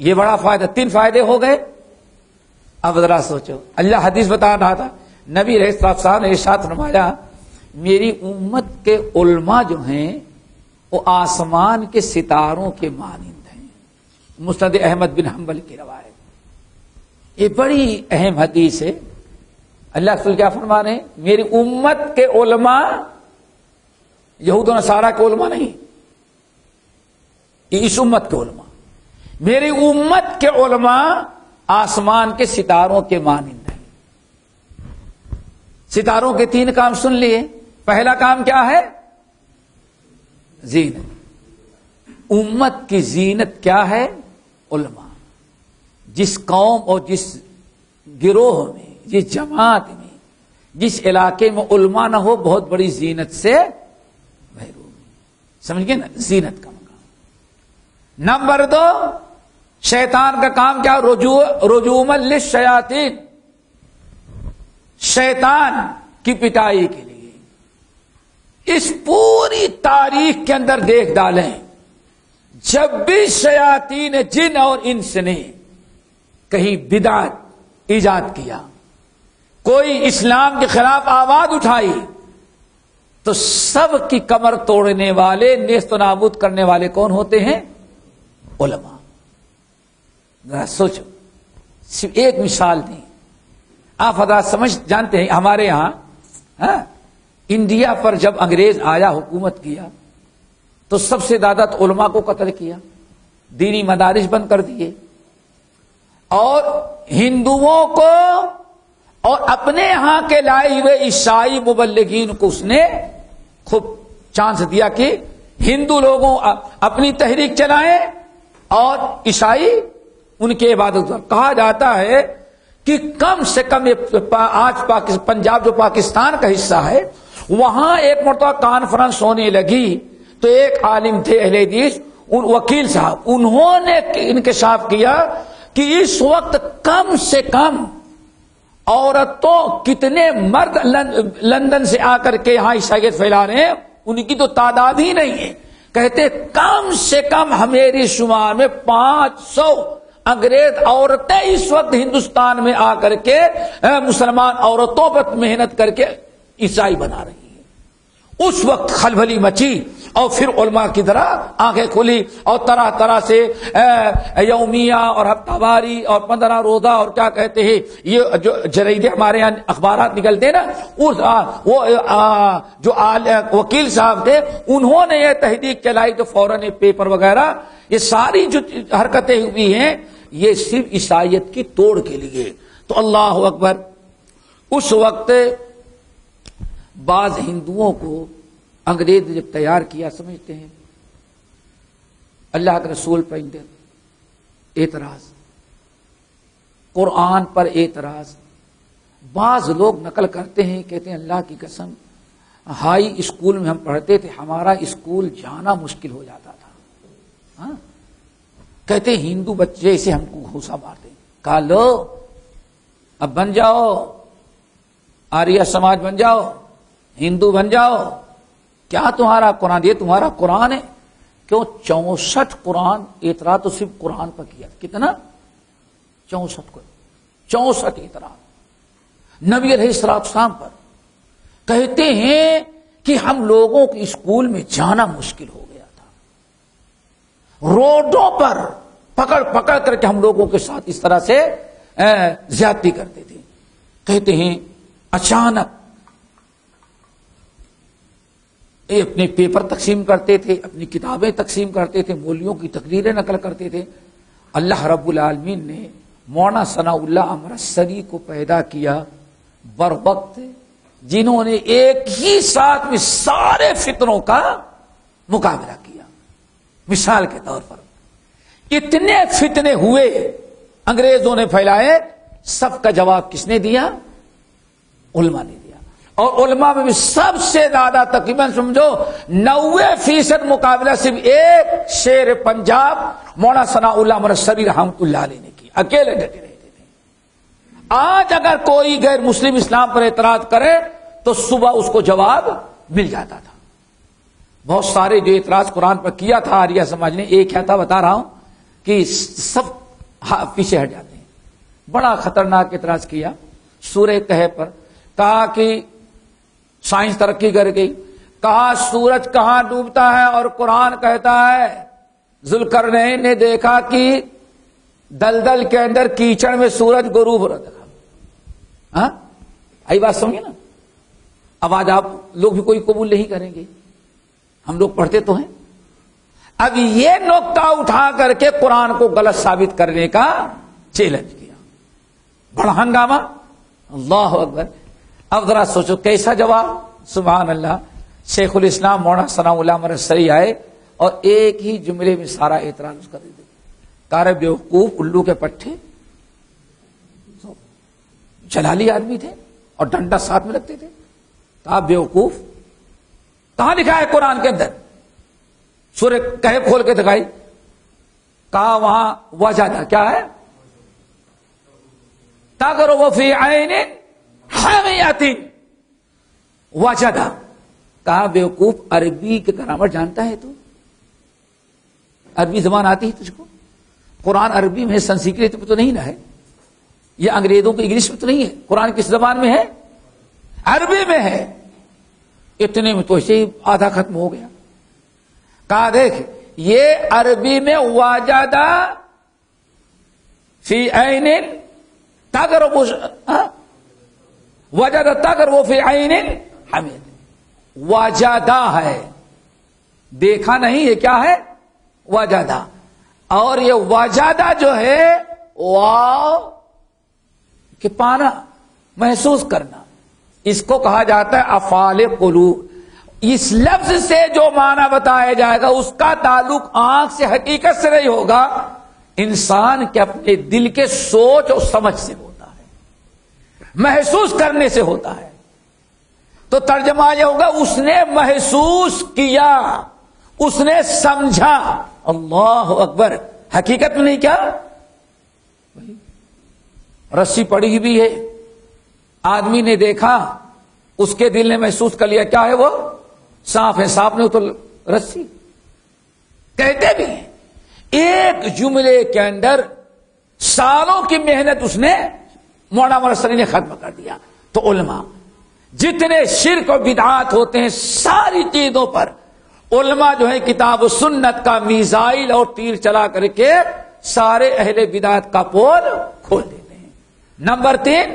یہ بڑا فائدہ. 3 فائدے ہو گئے. اب ذرا سوچو، اللہ حدیث بتا رہا تھا، نبی علیہ الصلوۃ نے ارشاد فرمایا میری امت کے علماء جو ہیں وہ آسمان کے ستاروں کے مانند ہیں. مسند احمد بن حنبل کی روایت، یہ بڑی اہم حدیث ہے. اللہ رسول کیا فرما رہے ہیں؟ میری امت کے علماء، یہود و نصارہ کے علماء نہیں، اس امت کے علماء، میری امت کے علماء آسمان کے ستاروں کے مانند ہیں. ستاروں کے 3 کام سن لیے. پہلا کام کیا ہے؟ زینت. امت کی زینت کیا ہے؟ علماء. جس قوم اور جس گروہ میں، جس جماعت میں، جس علاقے میں علماء نہ ہو، بہت بڑی زینت سے محروم. سمجھ گئے نا؟ زینت کا مقام. نمبر 2، شیطان کا کام کیا؟ رجوما للشیاطین، شیطان کی پٹائی کے لیے. اس پوری تاریخ کے اندر دیکھ ڈالیں، جب بھی شیاطین جن اور انس نے کہیں بدعت ایجاد کیا، کوئی اسلام کے خلاف آواز اٹھائی، تو سب کی کمر توڑنے والے، نیست و نابود کرنے والے کون ہوتے ہیں؟ علماء. ذرا سوچو، صرف ایک مثال دیں. آپ حضرات سمجھ جانتے ہیں ہمارے ہاں انڈیا پر جب انگریز آیا، حکومت کیا، تو سب سے زیادہ تو علماء کو قتل کیا، دینی مدارس بند کر دیے، اور ہندوؤں کو اور اپنے یہاں کے لائے ہوئے عیسائی مبلغین کو اس نے خوب چانس دیا کہ ہندو لوگوں اپنی تحریک چلائیں اور عیسائی ان کی عبادت. کہا جاتا ہے کہ کم سے کم آج پنجاب جو پاکستان کا حصہ ہے وہاں ایک مرتبہ کانفرنس ہونے لگی تو ایک عالم تھے اہل حدیث وکیل صاحب، انہوں نے انکشاف کیا کہ اس وقت کم سے کم عورتوں کتنے مرد لندن سے آ کر کے یہاں عیسائیت پھیلا رہے ہیں ان کی تو تعداد ہی نہیں ہے. کہتے کم سے کم ہماری شمار میں 500 انگریز عورتیں اس وقت ہندوستان میں آ کر کے مسلمان عورتوں پر محنت کر کے عیسائی بنا رہی ہیں. اس وقت خلبلی مچی اور پھر علماء کی طرح آنکھیں کھلی اور طرح طرح سے یومیہ اور ہفتہ واری اور 15 روزہ اور کیا کہتے ہیں یہ جو جریدے ہمارے یہاں اخبارات نکلتے ہیں نا، وہ جو وکیل صاحب تھے انہوں نے یہ تحقیق چلائی تو فوراً پیپر وغیرہ یہ ساری جو حرکتیں ہوئی ہیں یہ صرف عیسائیت کی توڑ کے لیے. تو اللہ اکبر. اس وقت بعض ہندوؤں کو انگریز نے جب تیار کیا سمجھتے ہیں اللہ کے رسول پر اعتراض، قرآن پر اعتراض. بعض لوگ نقل کرتے ہیں کہتے ہیں اللہ کی قسم ہائی اسکول میں ہم پڑھتے تھے ہمارا اسکول جانا مشکل ہو جاتا تھا. کہتے ہندو بچے سے ہم کو گھوسا مارتے. کہا لو اب بن جاؤ آریہ سماج بن جاؤ ہندو بن جاؤ. کیا تمہارا قرآن؟ یہ تمہارا قرآن ہے. کیوں 64 قرآن اعتراض تو صرف قرآن پر کیا. کتنا؟ 64 اعتراض نبی علیہ السلام پر. کہتے ہیں کہ ہم لوگوں کے اسکول میں جانا مشکل ہو گیا تھا، روڈوں پر پکڑ پکڑ کر کے ہم لوگوں کے ساتھ اس طرح سے زیادتی کرتے تھے. کہتے ہیں اچانک اپنے پیپر تقسیم کرتے تھے، اپنی کتابیں تقسیم کرتے تھے، مولویوں کی تقریریں نقل کرتے تھے. اللہ رب العالمین نے مولانا ثناء اللہ امرتسری کو پیدا کیا بر وقت، جنہوں نے ایک ہی ساتھ میں سارے فتنوں کا مقابلہ کیا. مثال کے طور پر اتنے فتنے ہوئے انگریزوں نے پھیلائے، سب کا جواب کس نے دیا؟ علماء نے دیا. اور علماء میں بھی سب سے زیادہ تقریباً سمجھو 90% مقابلہ صرف ایک شیر پنجاب مولانا ثناء اللہ امرتسری رحمۃ اللہ علیہ نے کی. اکیلے ڈٹے رہتے تھے. آج اگر کوئی غیر مسلم اسلام پر اعتراض کرے تو صبح اس کو جواب مل جاتا تھا. بہت سارے جو اعتراض قرآن پر کیا تھا آریہ سماج نے، ایک کیا تھا بتا رہا ہوں کہ سب پیچھے ہٹ جاتے ہیں. بڑا خطرناک اعتراض کیا سورہ کہف پر. کہا کہ سائنس ترقی کر گئی، کہا سورج کہاں ڈوبتا ہے اور قرآن کہتا ہے ذوالقرنین نے دیکھا کہ دلدل کے اندر کیچڑ میں سورج غروب ہو رہا تھا. ہاں آئی بات سمجھے نا. اب آج آپ لوگ بھی کوئی قبول نہیں کریں گے، ہم لوگ پڑھتے تو ہیں. اب یہ نقطہ اٹھا کر کے قرآن کو غلط ثابت کرنے کا چیلنج کیا. بڑا ہنگامہ. اللہ اکبر. اب ذرا سوچو کیسا جواب. سبحان اللہ. شیخ الاسلام مولانا ثناء اللہ امرتسری آئے اور ایک ہی جملے میں سارا اعتراض اس کا دے دیا. کارے بیوقوف الو کے پٹھے، جلالی آدمی تھے اور ڈنڈا ساتھ میں رکھتے تھے. کہا بیوقوف، کہاں لکھا ہے قرآن کے اندر؟ سورہ کہف کھول کے دکھائی. کہا وہاں وجدہ کیا ہے؟ تغرب فی عین حامیۃ وجدہ. کہا بیوقوف عربی کے گرامر جانتا ہے تو؟ عربی زبان آتی ہے تجھ کو؟ قرآن عربی میں ہے، سنسکرت میں تو نہیں نا ہے. یہ انگریزوں کی انگلش میں تو نہیں ہے. قرآن کس زبان میں ہے؟ عربی میں ہے. اتنے میں تو اسے ہی آدھا ختم ہو گیا. کہا دیکھ یہ عربی میں واجدہ فی عین تغرب وجدہ تغرب فی عین حمیۃ. واجدہ ہے، دیکھا نہیں ہے. کیا ہے؟ واجدہ. اور یہ واجدہ جو ہے واو کہ پانا، محسوس کرنا، اس کو کہا جاتا ہے افعال قلوب. اس لفظ سے جو معنی بتایا جائے گا اس کا تعلق آنکھ سے حقیقت سے نہیں ہوگا، انسان کے اپنے دل کے سوچ اور سمجھ سے ہوتا ہے. محسوس کرنے سے ہوتا ہے. تو ترجمہ یہ ہوگا اس نے محسوس کیا, اس نے سمجھا. اللہ اکبر. حقیقت میں نہیں کیا, رسی پڑی بھی ہے, آدمی نے دیکھا, اس کے دل نے محسوس کر لیا کیا ہے وہ, سانپ ہے, سانپ نے تو رسی. کہتے بھی ہیں ایک جملے کے اندر سالوں کی محنت اس نے مولانا مرسلی نے ختم کر دیا. تو علماء جتنے شرک و بدعات ہوتے ہیں ساری چیزوں پر علماء جو ہے کتاب و سنت کا میزائل اور تیر چلا کر کے سارے اہل بدعات کا پول کھول دیتے ہیں. نمبر 3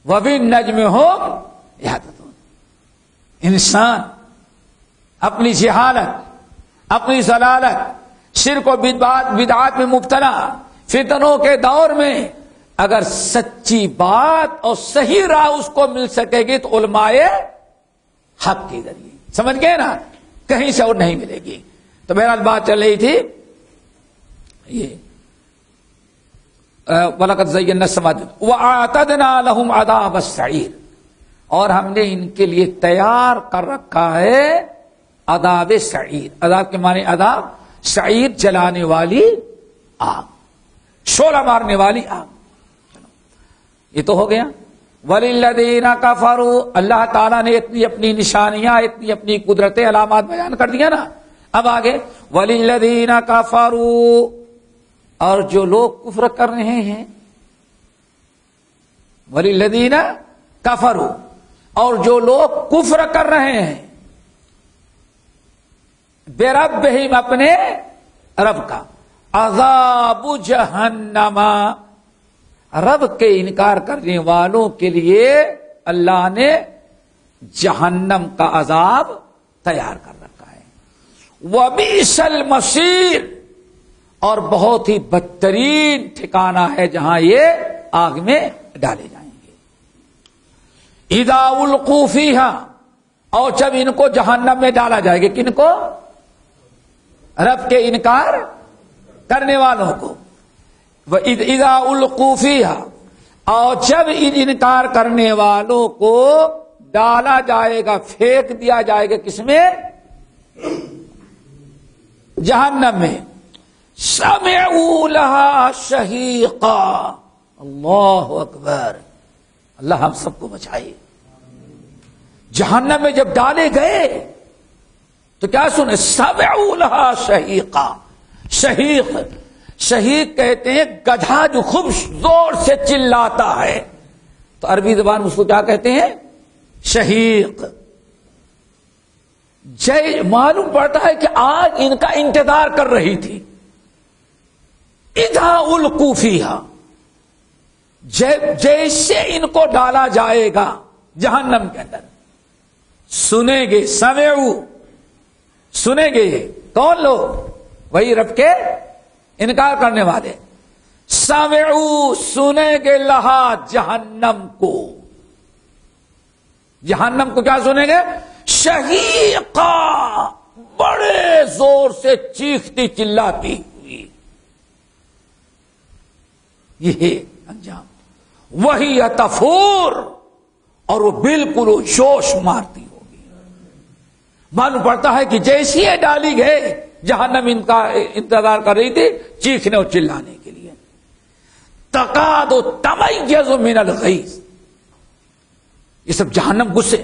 وَبِالنَّجْمِ هُمْ يَهْتَدُونَ. انسان اپنی جہالت, اپنی ضلالت, شرک و بدعات میں مبتلا فتنوں کے دور میں اگر سچی بات اور صحیح راہ اس کو مل سکے گی تو علماء حق کے ذریعے, سمجھ گئے نا, کہیں سے اور نہیں ملے گی. تو بہرحال بات چل رہی تھی یہ وَلَقَدْ زَيَّنَّا السَّمَاءَ وَأَعْتَدْنَا لَهُمْ عَذَابَ السَّعِيرِ, اور ہم نے ان کے لیے تیار کر رکھا ہے عذاب سعیر. عذاب کے معنی عذاب, سعیر جلانے والی آگ, شعلہ مارنے والی آگ. یہ تو ہو گیا. وَلِلَّذِينَ كَفَرُوا, اللہ تعالیٰ نے اتنی اپنی نشانیاں, اتنی اپنی قدرتیں, علامات بیان کر دیا نا. اب آگے وَلِلَّذِينَ كَفَرُوا, اور جو لوگ کفر کر رہے ہیں, وَلِلَّذِينَ كَفَرُوا, اور جو لوگ کفر کر رہے ہیں بِرَبِّهِمْ, اپنے رب کا, عذاب جہنم, رب کے انکار کرنے والوں کے لیے اللہ نے جہنم کا عذاب تیار کر رکھا ہے. وَبِئْسَ الْمَصِيرُ, اور بہت ہی بدترین ٹھکانہ ہے جہاں یہ آگ میں ڈالے جائیں گے. اِذَا أُلْقُوا فِيهَا, اور جب ان کو جہنم میں ڈالا جائے گا, کن کو, رب کے انکار کرنے والوں کو. اِذَا أُلْقُوا فِيهَا, اور جب ان انکار کرنے والوں کو ڈالا جائے گا, پھینک دیا جائے گا, کس میں, جہنم میں. سمعوا لها شہیقا, اللہ اکبر, اللہ ہم سب کو بچائے. جہنم میں جب ڈالے گئے تو کیا سنے, سمعوا لها شہیقا. شہیق, شہیق کہتے ہیں گدھا جو خوب زور سے چلاتا ہے, تو عربی زبان میں اس کو کیا کہتے ہیں, شہیق. معلوم پڑتا ہے کہ آگ ان کا انتظار کر رہی تھی. اِذَا أُلْقُوا فِيهَا, جیسے ان کو ڈالا جائے گا جہنم کے اندر, سنیں گے, سمعوا, سنیں گے. کون لوگ, وہی رب کے انکار کرنے والے. سمعوا, سنیں گے, لہا, جہنم کو. جہنم کو کیا سنیں گے, شہیقا, بڑے زور سے چیختی چلاتی ہوئی. یہ انجام. وہی تفور, اور وہ بالکل جوش مارتی ہوگی. معلوم پڑتا ہے کہ جیسی یہ ڈالی گئے جہنم ان کا انتظار کر رہی تھی چیخنے اور چلانے کے لیے. تکاد تمیز من الغیظ, یہ سب جہنم غصے,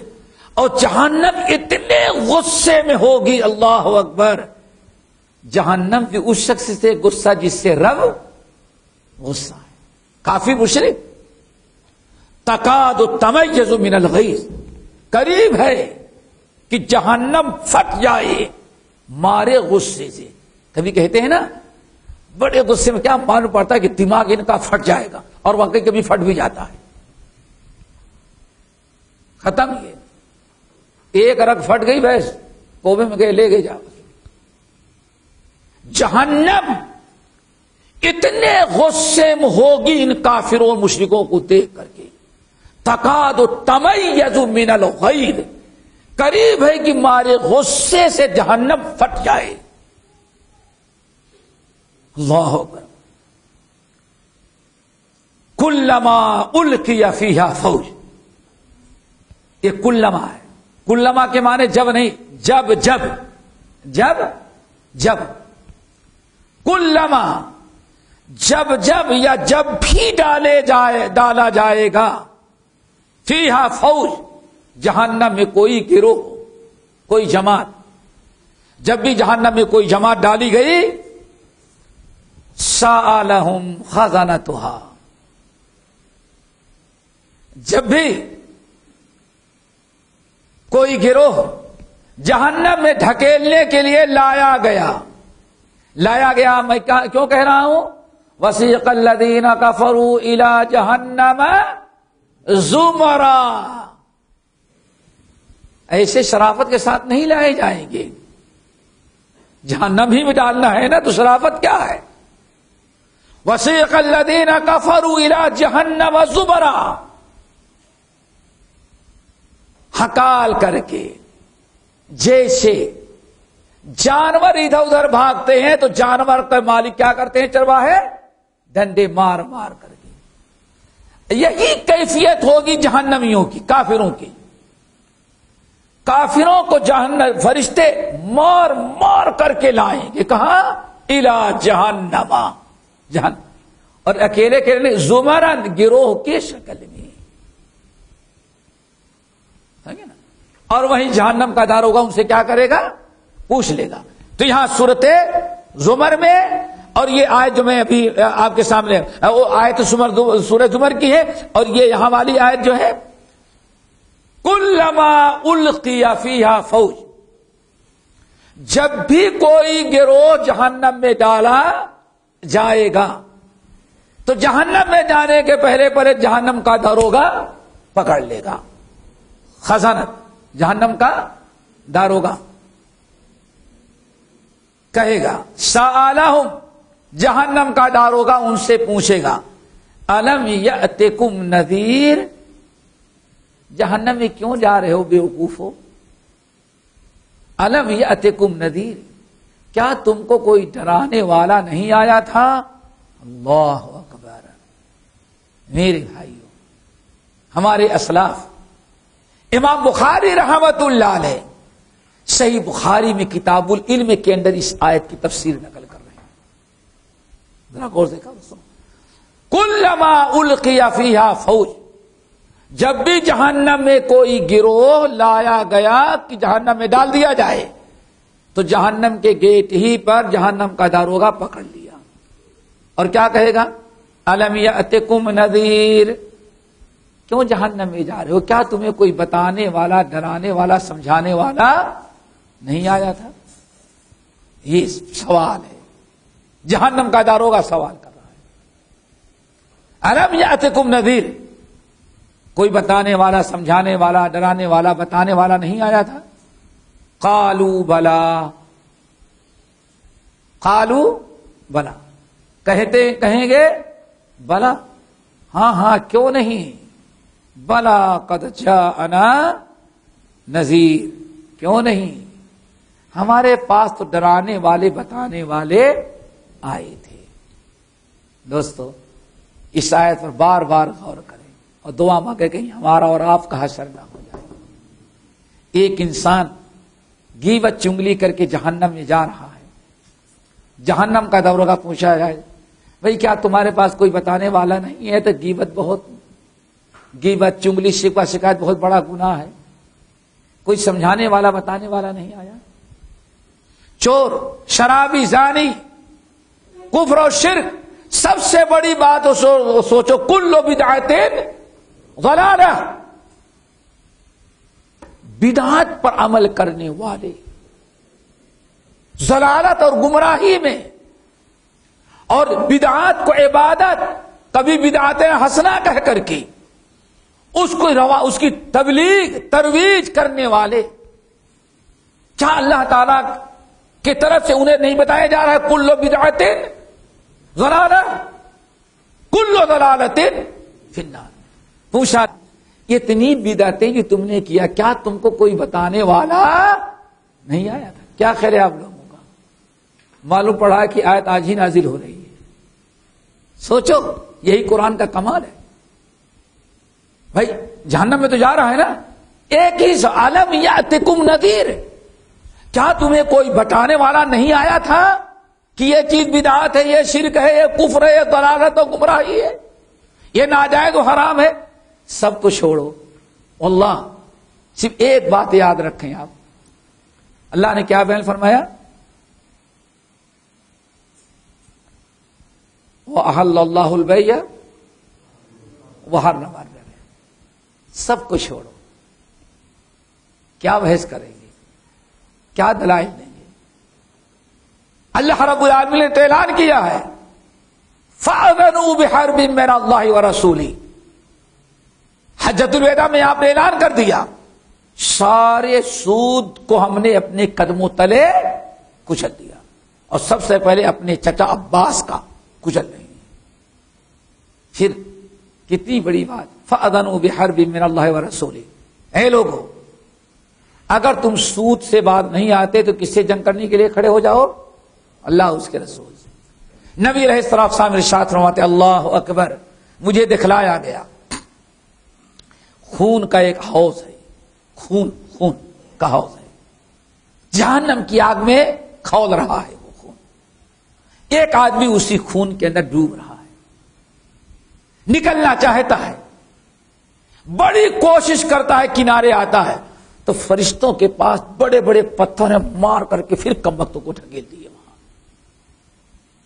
اور جہنم اتنے غصے میں ہوگی, اللہ اکبر. جہنم بھی اس شخص سے غصہ جس سے رب غصہ ہے, کافی مشرک. تکاد تمیز من الغیظ, قریب ہے کہ جہنم پھٹ جائے مارے غصے سے. کبھی کہتے ہیں نا بڑے غصے میں کیا معلوم پڑتا ہے کہ دماغ ان کا پھٹ جائے گا, اور واقعی کبھی پھٹ بھی جاتا ہے. ختم. یہ ایک رگ پھٹ گئی بھینس, کوبے میں گئے, لے گئے جا. جہنم اتنے غصے میں ہوگی ان کافروں مشرکوں کو دیکھ کر کے. تکاد تمیز من الغیظ, قریب ہے کہ مارے غصے سے جہنم پھٹ جائے. اللہ اکبر. کلما القی فیہا فوج. یہ کلما ہے. کلما کے معنی جب نہیں، جب جب جب جب. کلما جب جب یا جب بھی ڈالا جائے گا فیہا فوج، جہنم میں کوئی گروہ، کوئی جماعت. جب بھی جہنم میں کوئی جماعت ڈالی گئی، سألہم خزنتہا، جب بھی کوئی گروہ جہنم میں ڈھکیلنے کے لیے لایا گیا. میں کیوں کہہ رہا ہوں؟ وسیق الذین کفروا الی جہنم زمرا. ایسے شرافت کے ساتھ نہیں لائے جائیں گے. جہنم ہی میں ڈالنا ہے نا، تو شرافت کیا ہے؟ وسیق الذین کفروا الی جہنم زمرا، ہکال کر کے. جیسے جانور ادھر ادھر بھاگتے ہیں تو جانور کا مالک کیا کرتے ہیں؟ چرواہے ڈنڈے مار مار کر کے. یہی کیفیت ہوگی جہنمیوں کی، کافروں کی. کافروں کو جہنم فرشتے مار مار کر کے لائیں گے. کہاں؟ الی جہنم. جہنم. اور اکیلے اکیلے زمرن، گروہ کی شکل میں. اور وہیں جہنم کا داروغہ ان سے کیا کرے گا؟ پوچھ لے گا. تو یہاں سورت زمر میں، اور یہ آیت جو میں ابھی آپ کے سامنے، وہ آیت سورۃ زمر کی ہے، اور یہ یہاں والی آیت جو ہے کلما القی فیہا فوج، جب بھی کوئی گروہ جہنم میں ڈالا جائے گا تو جہنم میں جانے کے پہلے جہنم کا داروغہ پکڑ لے گا. خزانت، جہنم کا داروغہ کہے گا سألہم، جہنم کا داروغہ ان سے پوچھے گا الم یأتکم نذیر، جہنم میں کیوں جا رہے ہو بیوقوفو؟ الم یأتکم نذیر، کیا تم کو کوئی ڈرانے والا نہیں آیا تھا؟ اللہ اکبر. میرے بھائیو، ہمارے اسلاف امام بخاری رحمت اللہ علیہ صحیح بخاری میں کتاب العلم کے اندر اس آیت کی تفسیر نقل کر رہے ہیں. ذرا غور سے کرو. کلما القی فیہا فوج، جب بھی جہنم میں کوئی گروہ لایا گیا کہ جہنم میں ڈال دیا جائے تو جہنم کے گیٹ ہی پر جہنم کا داروغہ پکڑ لیا اور کیا کہے گا؟ الم یأتکم نذیر، کیوں جہنم میں جا رہے ہو؟ کیا تمہیں کوئی بتانے والا، ڈرانے والا، سمجھانے والا نہیں آیا تھا؟ یہ سوال ہے. جہنم کا داروغہ سوال کر رہا ہے. الم یأتکم نذیر، کوئی بتانے والا، سمجھانے والا، ڈرانے والا، بتانے والا نہیں آیا تھا؟ قالوا بلا، قالوا بلا، کہیں گے بلا، ہاں ہاں کیوں نہیں. بلا قد جاءنا نذیر، کیوں نہیں، ہمارے پاس تو ڈرانے والے، بتانے والے آئے تھے. دوستو، اس آیت پر بار بار غور کریں اور دعا مانگے کہیں ہمارا اور آپ کا حشر نہ ہو جائے. ایک انسان غیبت چنگلی کر کے جہنم میں جا رہا ہے. جہنم کا داروغہ پوچھا جائے بھئی کیا تمہارے پاس کوئی بتانے والا نہیں ہے؟ تو غیبت چنگلی، شکوہ شکایت بہت بڑا گناہ ہے. کوئی سمجھانے والا، بتانے والا نہیں آیا. چور، شرابی، زانی، کفر و شرک، سب سے بڑی بات سوچو، کل بدعت ضلالہ، بدعت پر عمل کرنے والے ضلالت اور گمراہی میں، اور بدعات کو عبادت، کبھی بدعت حسنہ کہہ کر کے اس کی تبلیغ، ترویج کرنے والے. کیا اللہ تعالی کی طرف سے انہیں نہیں بتایا جا رہا ہے کل بدعت ضلالہ، کل ضلالت فی النار؟ پوچھا اتنی بدعتیں جو تم نے کیا، کیا تم کو کوئی بتانے والا نہیں آیا تھا؟ کیا خیر ہے آپ لوگوں کا؟ معلوم پڑا کہ آیت آج ہی نازل ہو رہی ہے. سوچو یہی قرآن کا کمال ہے. بھائی جہنم میں تو جا رہا ہے نا, ایک ہی عالم یاتکم نذیر, کیا تمہیں کوئی بتانے والا نہیں آیا تھا کہ یہ چیز بدعت ہے, یہ شرک ہے, یہ کفر ہے, یہ ضلالت و گمراہی ہے, یہ ناجائز و حرام ہے؟ سب کو چھوڑو. اللہ صرف ایک بات یاد رکھیں آپ, اللہ نے کیا بیان فرمایا؟ وَأَحَلَّ اللَّهُ الْبَيْعَ وَحَرَّمَ الرِّبَا. سب کو چھوڑو. کیا بحث کریں گے, کیا دلائل دیں گے؟ اللہ رب العالمین نے تو اعلان کیا ہے فَأَذَنُوا بِحَرْبٍ مِّنَ اللَّهِ وَرَسُولِهِ. حجۃ الوداع میں آپ نے اعلان کر دیا, سارے سود کو ہم نے اپنے قدموں تلے کچل دیا, اور سب سے پہلے اپنے چچا عباس کا کچل رہے ہیں. پھر کتنی بڑی بات, فَأَذَنُوا بِحَرْبٍ مِّنَ اللَّهِ وَرَسُولِهِ. اے لوگوں, اگر تم سود سے بات نہیں آتے تو کس سے جنگ کرنے کے لیے کھڑے ہو جاؤ؟ اللہ اس کے رسول سے. نبی علیہ السلام ارشاد فرماتے اللہ اکبر, مجھے دکھلایا گیا خون کا ایک حوض ہے, خون کا حوض ہے, جہنم کی آگ میں کھول رہا ہے وہ خون. ایک آدمی اسی خون کے اندر ڈوب رہا ہے, نکلنا چاہتا ہے, بڑی کوشش کرتا ہے, کنارے آتا ہے تو فرشتوں کے پاس بڑے بڑے پتھر مار کر کے پھر کم وقتوں کو ڈھکیل دیے وہاں.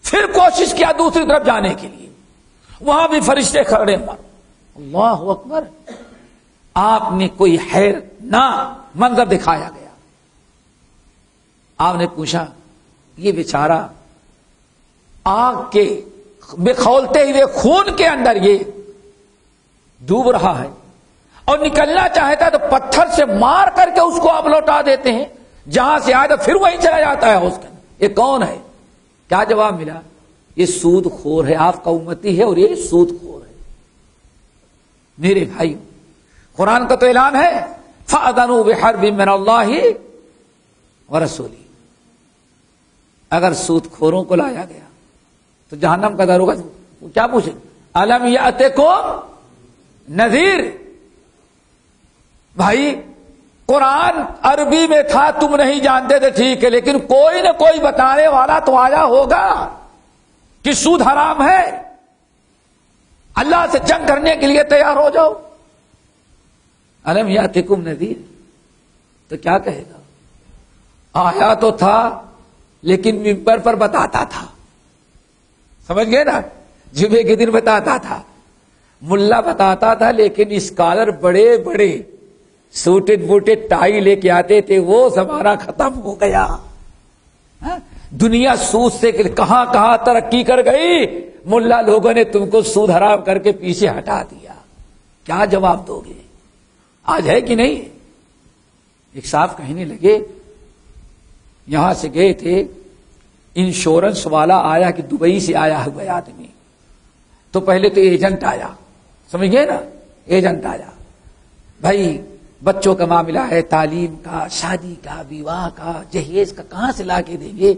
پھر کوشش کیا دوسری طرف جانے کے لیے, وہاں بھی فرشتے کھڑے مار. اللہ اکبر. آپ نے کوئی حیرتنا منظر دکھایا گیا. آپ نے پوچھا یہ بیچارہ آگ کے کھولتے ہوئے خون کے اندر یہ ڈوب رہا ہے, اور نکلنا چاہتا ہے تو پتھر سے مار کر کے اس کو آپ لوٹا دیتے ہیں, جہاں سے آیا تو پھر وہیں چلا جاتا ہے اس کے اندر. یہ کون ہے؟ کیا جواب ملا؟ یہ سود خور ہے, آپ کا امتی ہے اور یہ سود خور ہے. میرے بھائی, قرآن کا تو اعلان ہے فَأَذَنُوا بِحَرْبٍ مِّنَ اللَّهِ وَرَسُولِهِ. اگر سود خوروں کو لایا گیا تو جہنم کا داروغہ کیا پوچھے؟ أَلَمْ يَأْتِكُمْ نَذِيرٌ. بھائی قرآن عربی میں تھا, تم نہیں جانتے تھے ٹھیک ہے, لیکن کوئی نہ کوئی بتانے والا تو آیا ہوگا کہ سود حرام ہے. اللہ سے جنگ کرنے کے لیے تیار ہو جاؤ. الم یاتکم نذیر, تو کیا کہے گا؟ آیا تو تھا لیکن ممبر پر بتاتا تھا, سمجھ گئے نا, جمعے کے دن بتاتا تھا, ملا بتاتا تھا, لیکن اسکالر بڑے بڑے سوٹڈ بوٹڈ ٹائی لے کے آتے تھے. وہ زمانہ ختم ہو گیا. دنیا سود سے کہاں کہاں ترقی کر گئی, ملا لوگوں نے تم کو سود حرام کر کے پیچھے ہٹا دیا. کیا جواب دو گے؟ آج ہے کہ نہیں؟ ایک صاحب کہنے لگے, یہاں سے گئے تھے, انشورنس والا آیا کہ دبئی سے آیا ہوا آدمی, تو پہلے تو ایجنٹ آیا, سمجھ گئے نا, ایجنٹ آیا. بھائی بچوں کا معاملہ ہے, تعلیم کا, شادی کا, بیواہ کا, جہیز کا کہاں سے لا کے دیں گے؟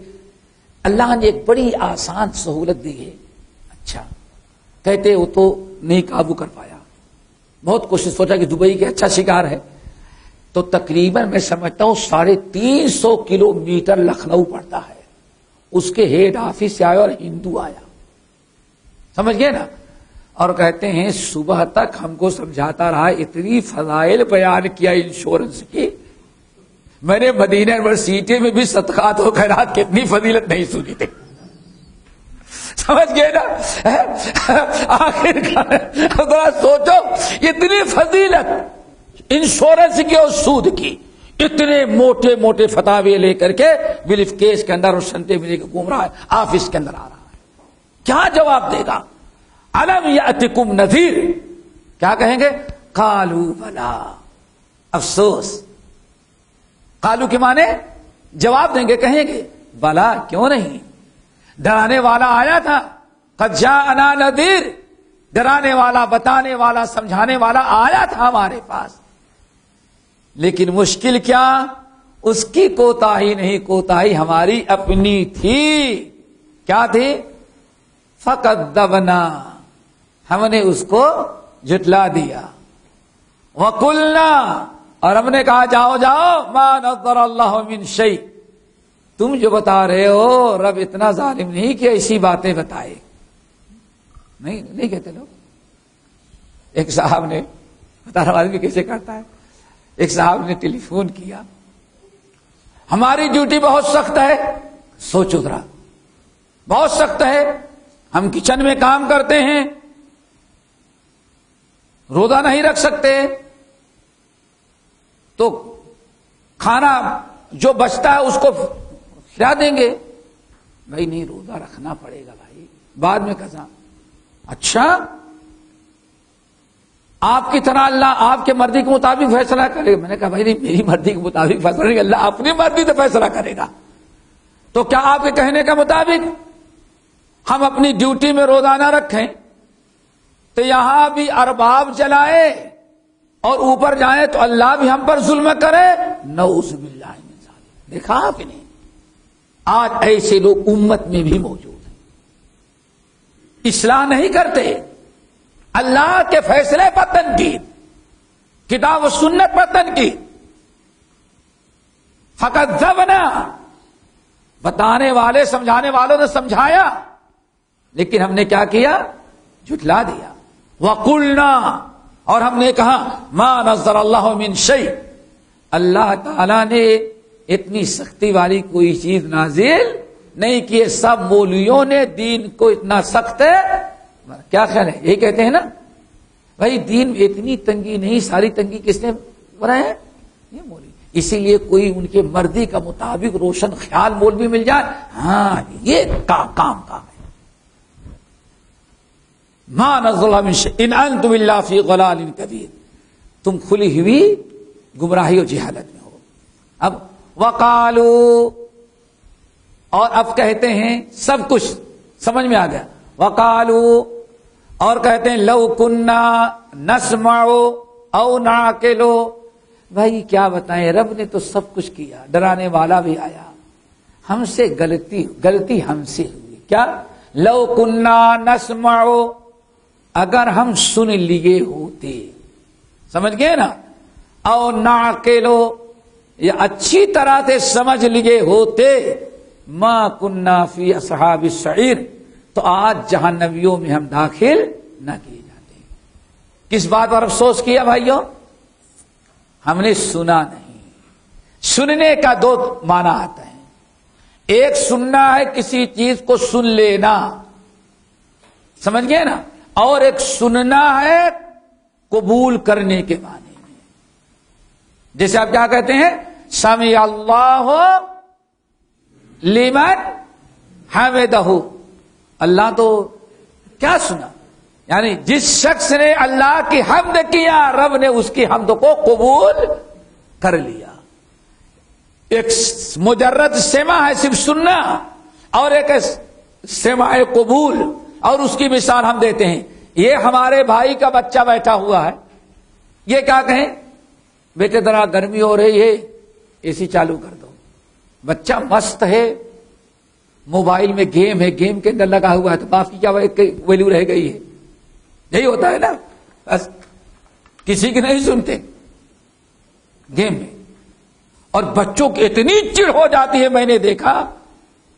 اللہ نے ایک بڑی آسان سہولت دی ہے. اچھا, کہتے وہ تو نہیں قابو کر پایا, بہت کوشش, سوچا کہ دبئی کے اچھا شکار ہے, تو تقریباً میں سمجھتا ہوں 350 کلومیٹر لکھنؤ پڑتا ہے. اس کے ہیڈ آفس سے آیا اور ہندو آیا, سمجھ گئے نا, اور کہتے ہیں صبح تک ہم کو سمجھاتا رہا, اتنی فضائل بیان کیا انشورنس کی, میں نے مدینہ یونیورسٹی میں بھی صدقات و خیرات کی اتنی فضیلت نہیں سنی تھی. سمجھ گئے نا. آخر ذرا سوچو, اتنی فضیلت انشورنس کی اور سود کی, اتنے موٹے موٹے فتاوے لے کر کے بریف کیس کے اندر اور سنتے ملے کے گھوم رہا ہے, آفس کے اندر آ رہا ہے. کیا جواب دے گا؟ الم یاتکم نذیر. کیا کہیں گے؟ قالوا بلا. افسوس, قالو کے معنی جواب دیں گے, کہیں گے بلا کیوں نہیں, ڈرانے والا آیا تھا. قد جاءنا نذیر, ڈرانے والا, بتانے والا, سمجھانے والا آیا تھا ہمارے پاس. لیکن مشکل کیا, اس کی کوتاہی نہیں, کوتاہی ہماری اپنی تھی. کیا تھی؟ فکذبنا, ہم نے اس کو جھٹلا دیا. وَقُلْنَا، اور ہم نے کہا جاؤ جاؤ، مَا نَظَّرَ اللَّهُ مِنْ شَيْءٍ، تم جو بتا رہے ہو رب اتنا ظالم نہیں کہ ایسی باتیں بتائے. نہیں کہتے لوگ. ایک صاحب نے، بتا رہا آدمی کیسے کرتا ہے، ایک صاحب نے ٹیلی فون کیا، ہماری ڈیوٹی بہت سخت ہے. سوچو ذرا، بہت سخت ہے، ہم کچن میں کام کرتے ہیں، روزہ نہیں رکھ سکتے، تو کھانا جو بچتا ہے اس کو کھلا دیں گے. بھائی نہیں، روزہ رکھنا پڑے گا بھائی، بعد میں کہا اچھا آپ کی طرح اللہ آپ کے مرضی کے مطابق فیصلہ کرے گا. میں نے کہا بھائی نہیں، میری مرضی کے مطابق فیصلہ نہیں، اللہ اپنی مرضی سے فیصلہ کرے گا. تو کیا آپ کے کہنے کے مطابق ہم اپنی ڈیوٹی میں روزہ نہ رکھیں تو یہاں بھی ارباب چلائے اور اوپر جائیں تو اللہ بھی ہم پر ظلم کرے؟ نعوذ باللہ من ذالک. دیکھا آپ نے، آج ایسے لوگ امت میں بھی موجود ہیں، اصلاح نہیں کرتے، اللہ کے فیصلے پر تنقید، کتاب و سنت پر تنقید. فکذبنا، بتانے والے سمجھانے والوں نے سمجھایا، لیکن ہم نے کیا کیا؟ جھٹلا دیا. وَقُلْنَا، اور ہم نے کہا ما نزل اللہ من شیء، اللہ تعالی نے اتنی سختی والی کوئی چیز نازل نہیں کی. سب مولویوں نے دین کو اتنا سخت ہے. کیا خیال ہے؟ یہی کہتے ہیں نا بھائی دین میں اتنی تنگی نہیں، ساری تنگی کس نے بنایا ہے؟ یہ مولوی. اسی لیے کوئی ان کے مرضی کا مطابق روشن خیال مولوی مل جائے، ہاں یہ کام ہے. ما نزل من شیء ان انتم الا فی ضلال کبیر، تم کھلی ہوئی گمراہی و جہالت میں ہو. اب وقالو، اور اب کہتے ہیں، سب کچھ سمجھ میں آ گیا. وقالو، اور کہتے ہیں لو کننا نسمع او نعقل. بھائی کیا بتائیں، رب نے تو سب کچھ کیا، ڈرانے والا بھی آیا، ہم سے غلطی ہم سے ہوئی. کیا؟ لو کننا نسمع، اگر ہم سن لیے ہوتے، سمجھ گئے نا، او نعقل، یا اچھی طرح سے سمجھ لیے ہوتے، ما کننا فی اصحاب السعیر، تو آج جہنمیوں میں ہم داخل نہ کیے جاتے. کس بات پر افسوس کیا بھائیوں؟ ہم نے سنا نہیں. سننے کا دو معنی آتا ہے، ایک سننا ہے کسی چیز کو سن لینا، سمجھ گئے نا، اور ایک سننا ہے قبول کرنے کے معنی میں. جیسے آپ کیا کہتے ہیں، سمع اللہ لمن حمدہ، اللہ تو کیا سنا، یعنی جس شخص نے اللہ کی حمد کیا، رب نے اس کی حمد کو قبول کر لیا. ایک مجرد سماع ہے صرف سننا، اور ایک سماع قبول. اور اس کی مثال ہم دیتے ہیں، یہ ہمارے بھائی کا بچہ بیٹھا ہوا ہے، یہ کیا کہیں، بیٹے ذرا گرمی ہو رہی ہے اے سی چالو کر دو. بچہ مست ہے، موبائل میں گیم ہے، گیم کے اندر لگا ہوا ہے، تو باپ کی کیا ویلو رہ گئی ہے؟ یہی ہوتا ہے نا، بس کسی کی نہیں سنتے گیم میں. اور بچوں کی اتنی چڑ ہو جاتی ہے، میں نے دیکھا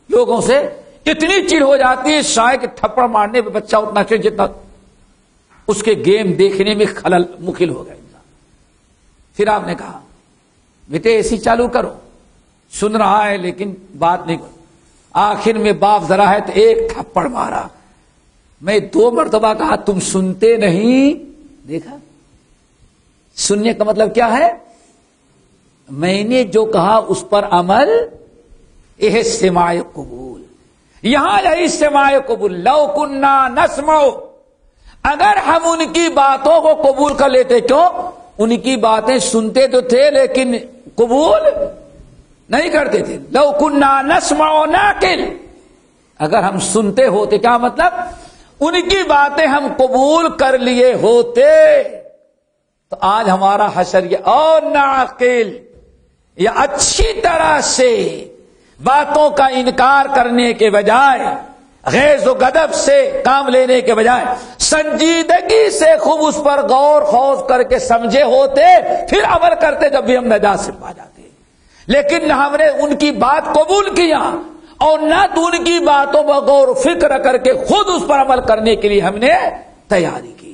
لوگوں سے، اتنی چڑ ہو جاتی ہے، شاید کہ تھپڑ مارنے پہ بچہ اتنا چڑ جتنا اس کے گیم دیکھنے میں خلل مخل ہو گیا انسان. پھر آپ نے کہا بیٹے اے سی چالو کرو، سن رہا ہے لیکن بات نہیں کرو. آخر میں باپ ذرا ہے تو ایک تھپڑ مارا. میں 2 مرتبہ کہا تم سنتے نہیں. دیکھا، سننے کا مطلب کیا ہے، میں نے جو کہا اس پر عمل، یہ سماع قبول. یہاں یہی سماع قبول. لو کننا نسمع، اگر ہم ان کی باتوں کو قبول کر لیتے، کیوں؟ ان کی باتیں سنتے تو تھے لیکن قبول نہیں کرتے تھے. لو کننا نسمع نعقل، اگر ہم سنتے ہوتے، کیا مطلب، ان کی باتیں ہم قبول کر لیے ہوتے، تو آج ہمارا حشر یہ اور نعقل، یا اچھی طرح سے باتوں کا انکار کرنے کے بجائے غیظ و غضب سے کام لینے کے بجائے سنجیدگی سے خوب اس پر غور خوض کر کے سمجھے ہوتے پھر عمل کرتے جب بھی ہم نجات سے پا جاتے. لیکن ہم نے ان کی بات قبول کیا اور نہ تو ان کی باتوں پر غور و فکر کر کے خود اس پر عمل کرنے کے لیے ہم نے تیاری کی.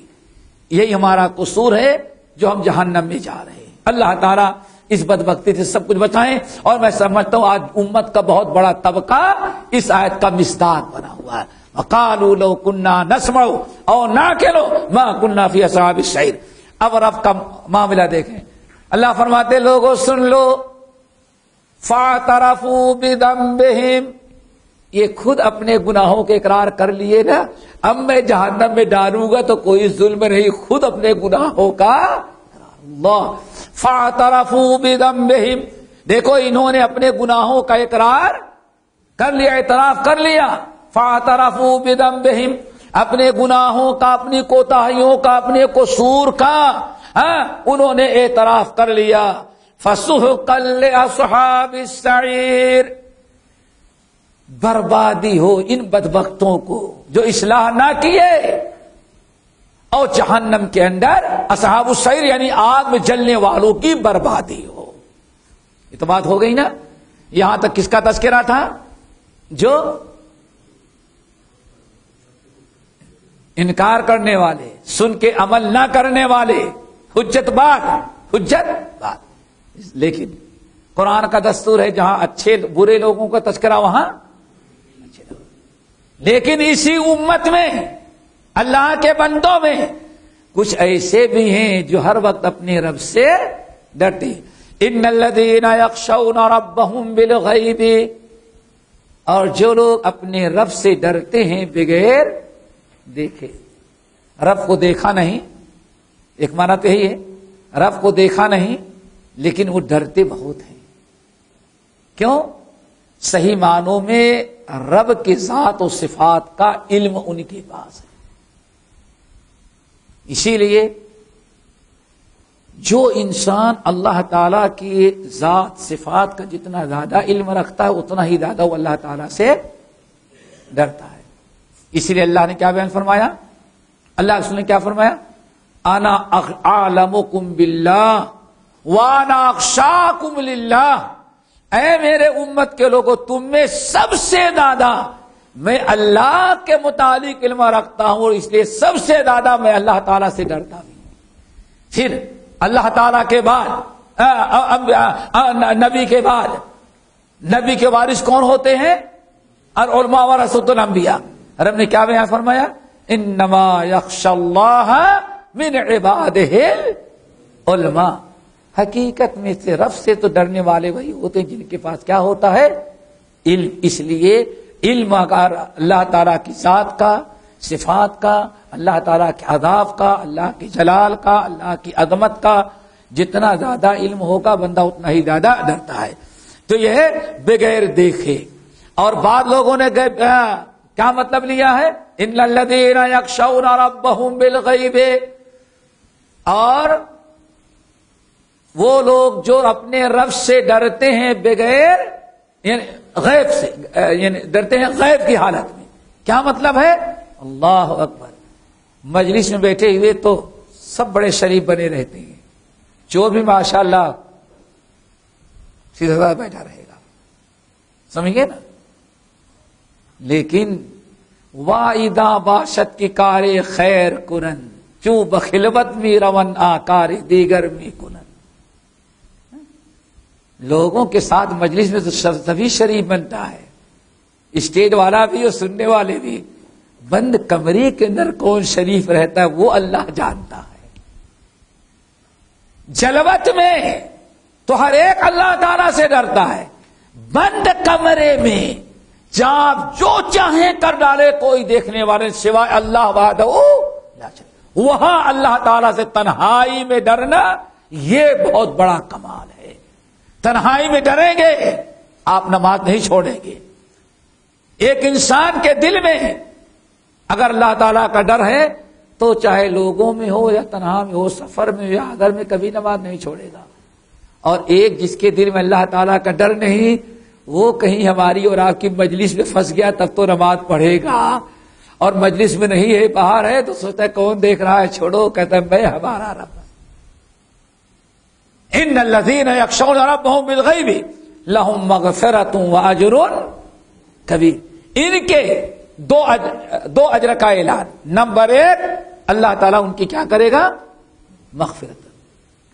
یہی ہمارا قصور ہے جو ہم جہنم میں جا رہے ہیں. اللہ تعالیٰ اس بدبختی سے سب کچھ بچائیں. اور میں سمجھتا ہوں آج امت کا بہت بڑا طبقہ اس آیت کا مصداق بنا ہوا ہے. وقالوا لو كنا نسمع او نعقل ما كنا في اصحاب السعير. اب رب کا معاملہ دیکھیں. اللہ فرماتے لوگوں سن لو فاعترفوا بذنبهم. یہ خود اپنے گناہوں کے اقرار کر لیے نا. اب میں جہنم میں ڈالوں گا تو کوئی ظلم نہیں, خود اپنے گناہوں کا اللہ. فاعترفوا بذنبهم. دیکھو انہوں نے اپنے گناہوں کا اقرار کر لیا, اعتراف کر لیا. فاعترفوا بذنبهم. اپنے گناہوں کا, اپنی کوتاہیوں کا, اپنے قصور کا انہوں نے اعتراف کر لیا. فسحقا لاصحاب السعیر. بربادی ہو ان بدبختوں کو جو اصلاح نہ کیے اور جہنم کے اندر اصحاب السعیر یعنی آگ میں جلنے والوں کی بربادی ہو. یہ تو بات ہو گئی نا. یہاں تک کس کا تذکرہ تھا؟ جو انکار کرنے والے, سن کے عمل نہ کرنے والے, حجت بات. لیکن قرآن کا دستور ہے جہاں اچھے برے لوگوں کا تذکرہ وہاں اچھے لوگ. لیکن اسی امت میں اللہ کے بندوں میں کچھ ایسے بھی ہیں جو ہر وقت اپنے رب سے ڈرتے ہیں. ان الذین یخشون ربهم بالغیب. اور جو لوگ اپنے رب سے ڈرتے ہیں بغیر دیکھے. رب کو دیکھا نہیں, ایک معنی تو یہی ہے, رب کو دیکھا نہیں لیکن وہ ڈرتے بہت ہیں. کیوں؟ صحیح معنوں میں رب کی ذات و صفات کا علم ان کے پاس ہے. اسی لیے جو انسان اللہ تعالی کی ذات صفات کا جتنا زیادہ علم رکھتا ہے اتنا ہی زیادہ وہ اللہ تعالی سے ڈرتا ہے. اسی لیے اللہ نے کیا بیان فرمایا؟ اللہ رسول نے کیا فرمایا؟ انا اعلمکم باللہ وانا اخشاکم للہ. اے میرے امت کے لوگوں, تم میں سب سے زیادہ میں اللہ کے متعلق علم رکھتا ہوں اور اس لیے سب سے زیادہ میں اللہ تعالیٰ سے ڈرتا ہوں. پھر اللہ تعالیٰ کے بعد نبی کے بعد نبی کے وارث کون ہوتے ہیں؟ اور علماء ورثۃ الانبیاء. رب نے کیا بیان فرمایا؟ انما یخشی اللہ من عبادہ العلماء. حقیقت میں سے رب سے تو ڈرنے والے وہی ہوتے ہیں جن کے پاس کیا ہوتا ہے؟ علم. اس لیے علم اگر اللہ تعالیٰ کی ذات کا, صفات کا, اللہ تعالیٰ کے عذاب کا, اللہ کی جلال کا, اللہ کی عظمت کا جتنا زیادہ علم ہوگا بندہ اتنا ہی زیادہ ڈرتا ہے. تو یہ بغیر دیکھے. اور بعض لوگوں نے کیا مطلب لیا ہے؟ ان الذین یخشون ربهم بالغیب. اور وہ لوگ جو اپنے رب سے ڈرتے ہیں بغیر یعنی غیب سے, یعنی ڈرتے ہیں غیب کی حالت میں. کیا مطلب ہے؟ اللہ اکبر. مجلس میں بیٹھے ہوئے تو سب بڑے شریف بنے رہتے ہیں, جو بھی ماشاءاللہ سیدھا بیٹھا رہے گا, سمجھے نا. لیکن واذا باشت کی کار خیر کنن چو بخلوت می رون آکار دیگر می کنن. لوگوں کے ساتھ مجلس میں تو سبھی شریف بنتا ہے, اسٹیج والا بھی اور سننے والے بھی. بند کمرے کے اندر کون شریف رہتا ہے وہ اللہ جانتا ہے. جلوت میں تو ہر ایک اللہ تعالی سے ڈرتا ہے. بند کمرے میں جہاں جو چاہیں کر ڈالے کوئی دیکھنے والے سوائے اللہ وحدہ وہاں اللہ تعالی سے تنہائی میں ڈرنا یہ بہت بڑا کمال ہے. تنہائی میں ڈریں گے آپ نماز نہیں چھوڑیں گے. ایک انسان کے دل میں اگر اللہ تعالیٰ کا ڈر ہے تو چاہے لوگوں میں ہو یا تنہا میں ہو, سفر میں یا حضر میں کبھی نماز نہیں چھوڑے گا. اور ایک جس کے دل میں اللہ تعالیٰ کا ڈر نہیں وہ کہیں ہماری اور آپ کی مجلس میں پھنس گیا تب تو نماز پڑھے گا، اور مجلس میں نہیں ہے، باہر ہے، تو سوچتا ہے کون دیکھ رہا ہے، چھوڑو، کہتا ہے میں ہمارا رب۔ ان الذین یخشون ربهم بالغیب لهم مغفرۃ واجر کبیر۔ ان کے دو اجر کا اعلان۔ نمبر 1، اللہ تعالیٰ ان کی کیا کرے گا؟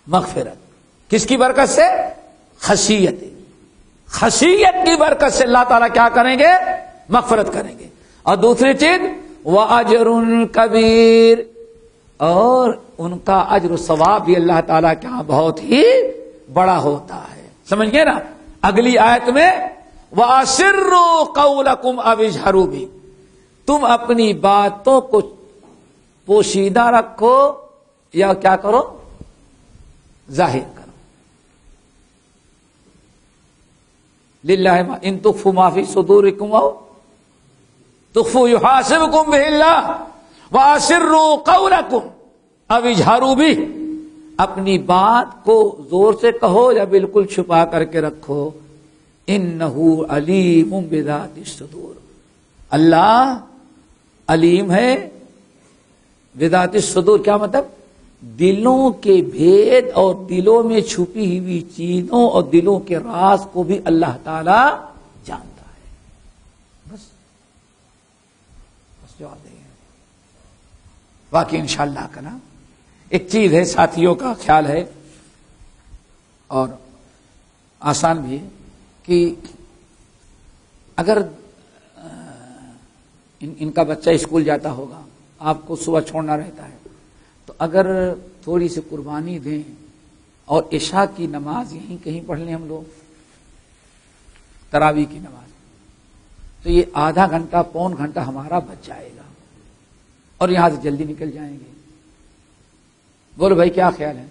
مغفرت۔ کس کی برکت سے؟ خشیت کی برکت سے اللہ تعالیٰ کیا کریں گے؟ مغفرت کریں گے۔ اور دوسری چیز وَأَجْرٌ کبیر، اور ان کا اجر و ثواب بھی اللہ تعالیٰ کے ہاں بہت ہی بڑا ہوتا ہے۔ سمجھ گئے نا؟ اگلی آیت میں وَأَسِرُّوا قَوْلَكُمْ أَوِ اجْهَرُوا بِهِ، تم اپنی باتوں کو پوشیدہ رکھو یا کیا کرو؟ ظاہر کرو۔ للہ ما ان تخفوا ما فی صدورکم او تخفوا یحاسبکم بہ اللہ واسروا قولکم او اجہروا بہ، اپنی بات کو زور سے کہو یا بالکل چھپا کر کے رکھو۔ انہ علیم بذات الصدور، اللہ علیم ہے بذات الصدور۔ کیا مطلب؟ دلوں کے بھید اور دلوں میں چھپی ہوئی چیزوں اور دلوں کے راز کو بھی اللہ تعالی جانتا ہے۔ بس جواب دیں گے باقی انشاءاللہ کا نا۔ ایک چیز ہے، ساتھیوں کا خیال ہے اور آسان بھی ہے کہ اگر ان کا بچہ اسکول جاتا ہوگا، آپ کو صبح چھوڑنا رہتا ہے، تو اگر تھوڑی سی قربانی دیں اور عشاء کی نماز یہیں کہیں پڑھ لیں ہم لوگ، تراویح کی نماز، تو یہ آدھا گھنٹہ پون گھنٹہ ہمارا بچ جائے گا اور یہاں سے جلدی نکل جائیں گے۔ بولو بھائی کیا خیال ہے؟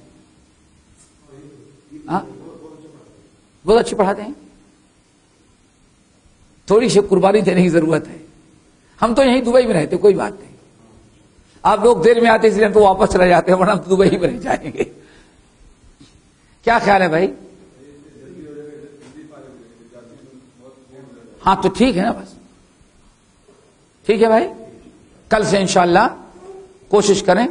ہاں بہت اچھی پڑھاتے ہیں، تھوڑی سی قربانی دینے کی ضرورت ہے۔ ہم تو یہیں دبئی میں رہتے، کوئی بات نہیں، آپ لوگ دیر میں آتے اس لیے ہم تو واپس چلے جاتے ہیں، ورنہ ہم دبئی میں رہ جائیں گے۔ کیا خیال ہے بھائی؟ ہاں تو ٹھیک ہے نا، بس ٹھیک ہے بھائی، کل سے انشاءاللہ کوشش کریں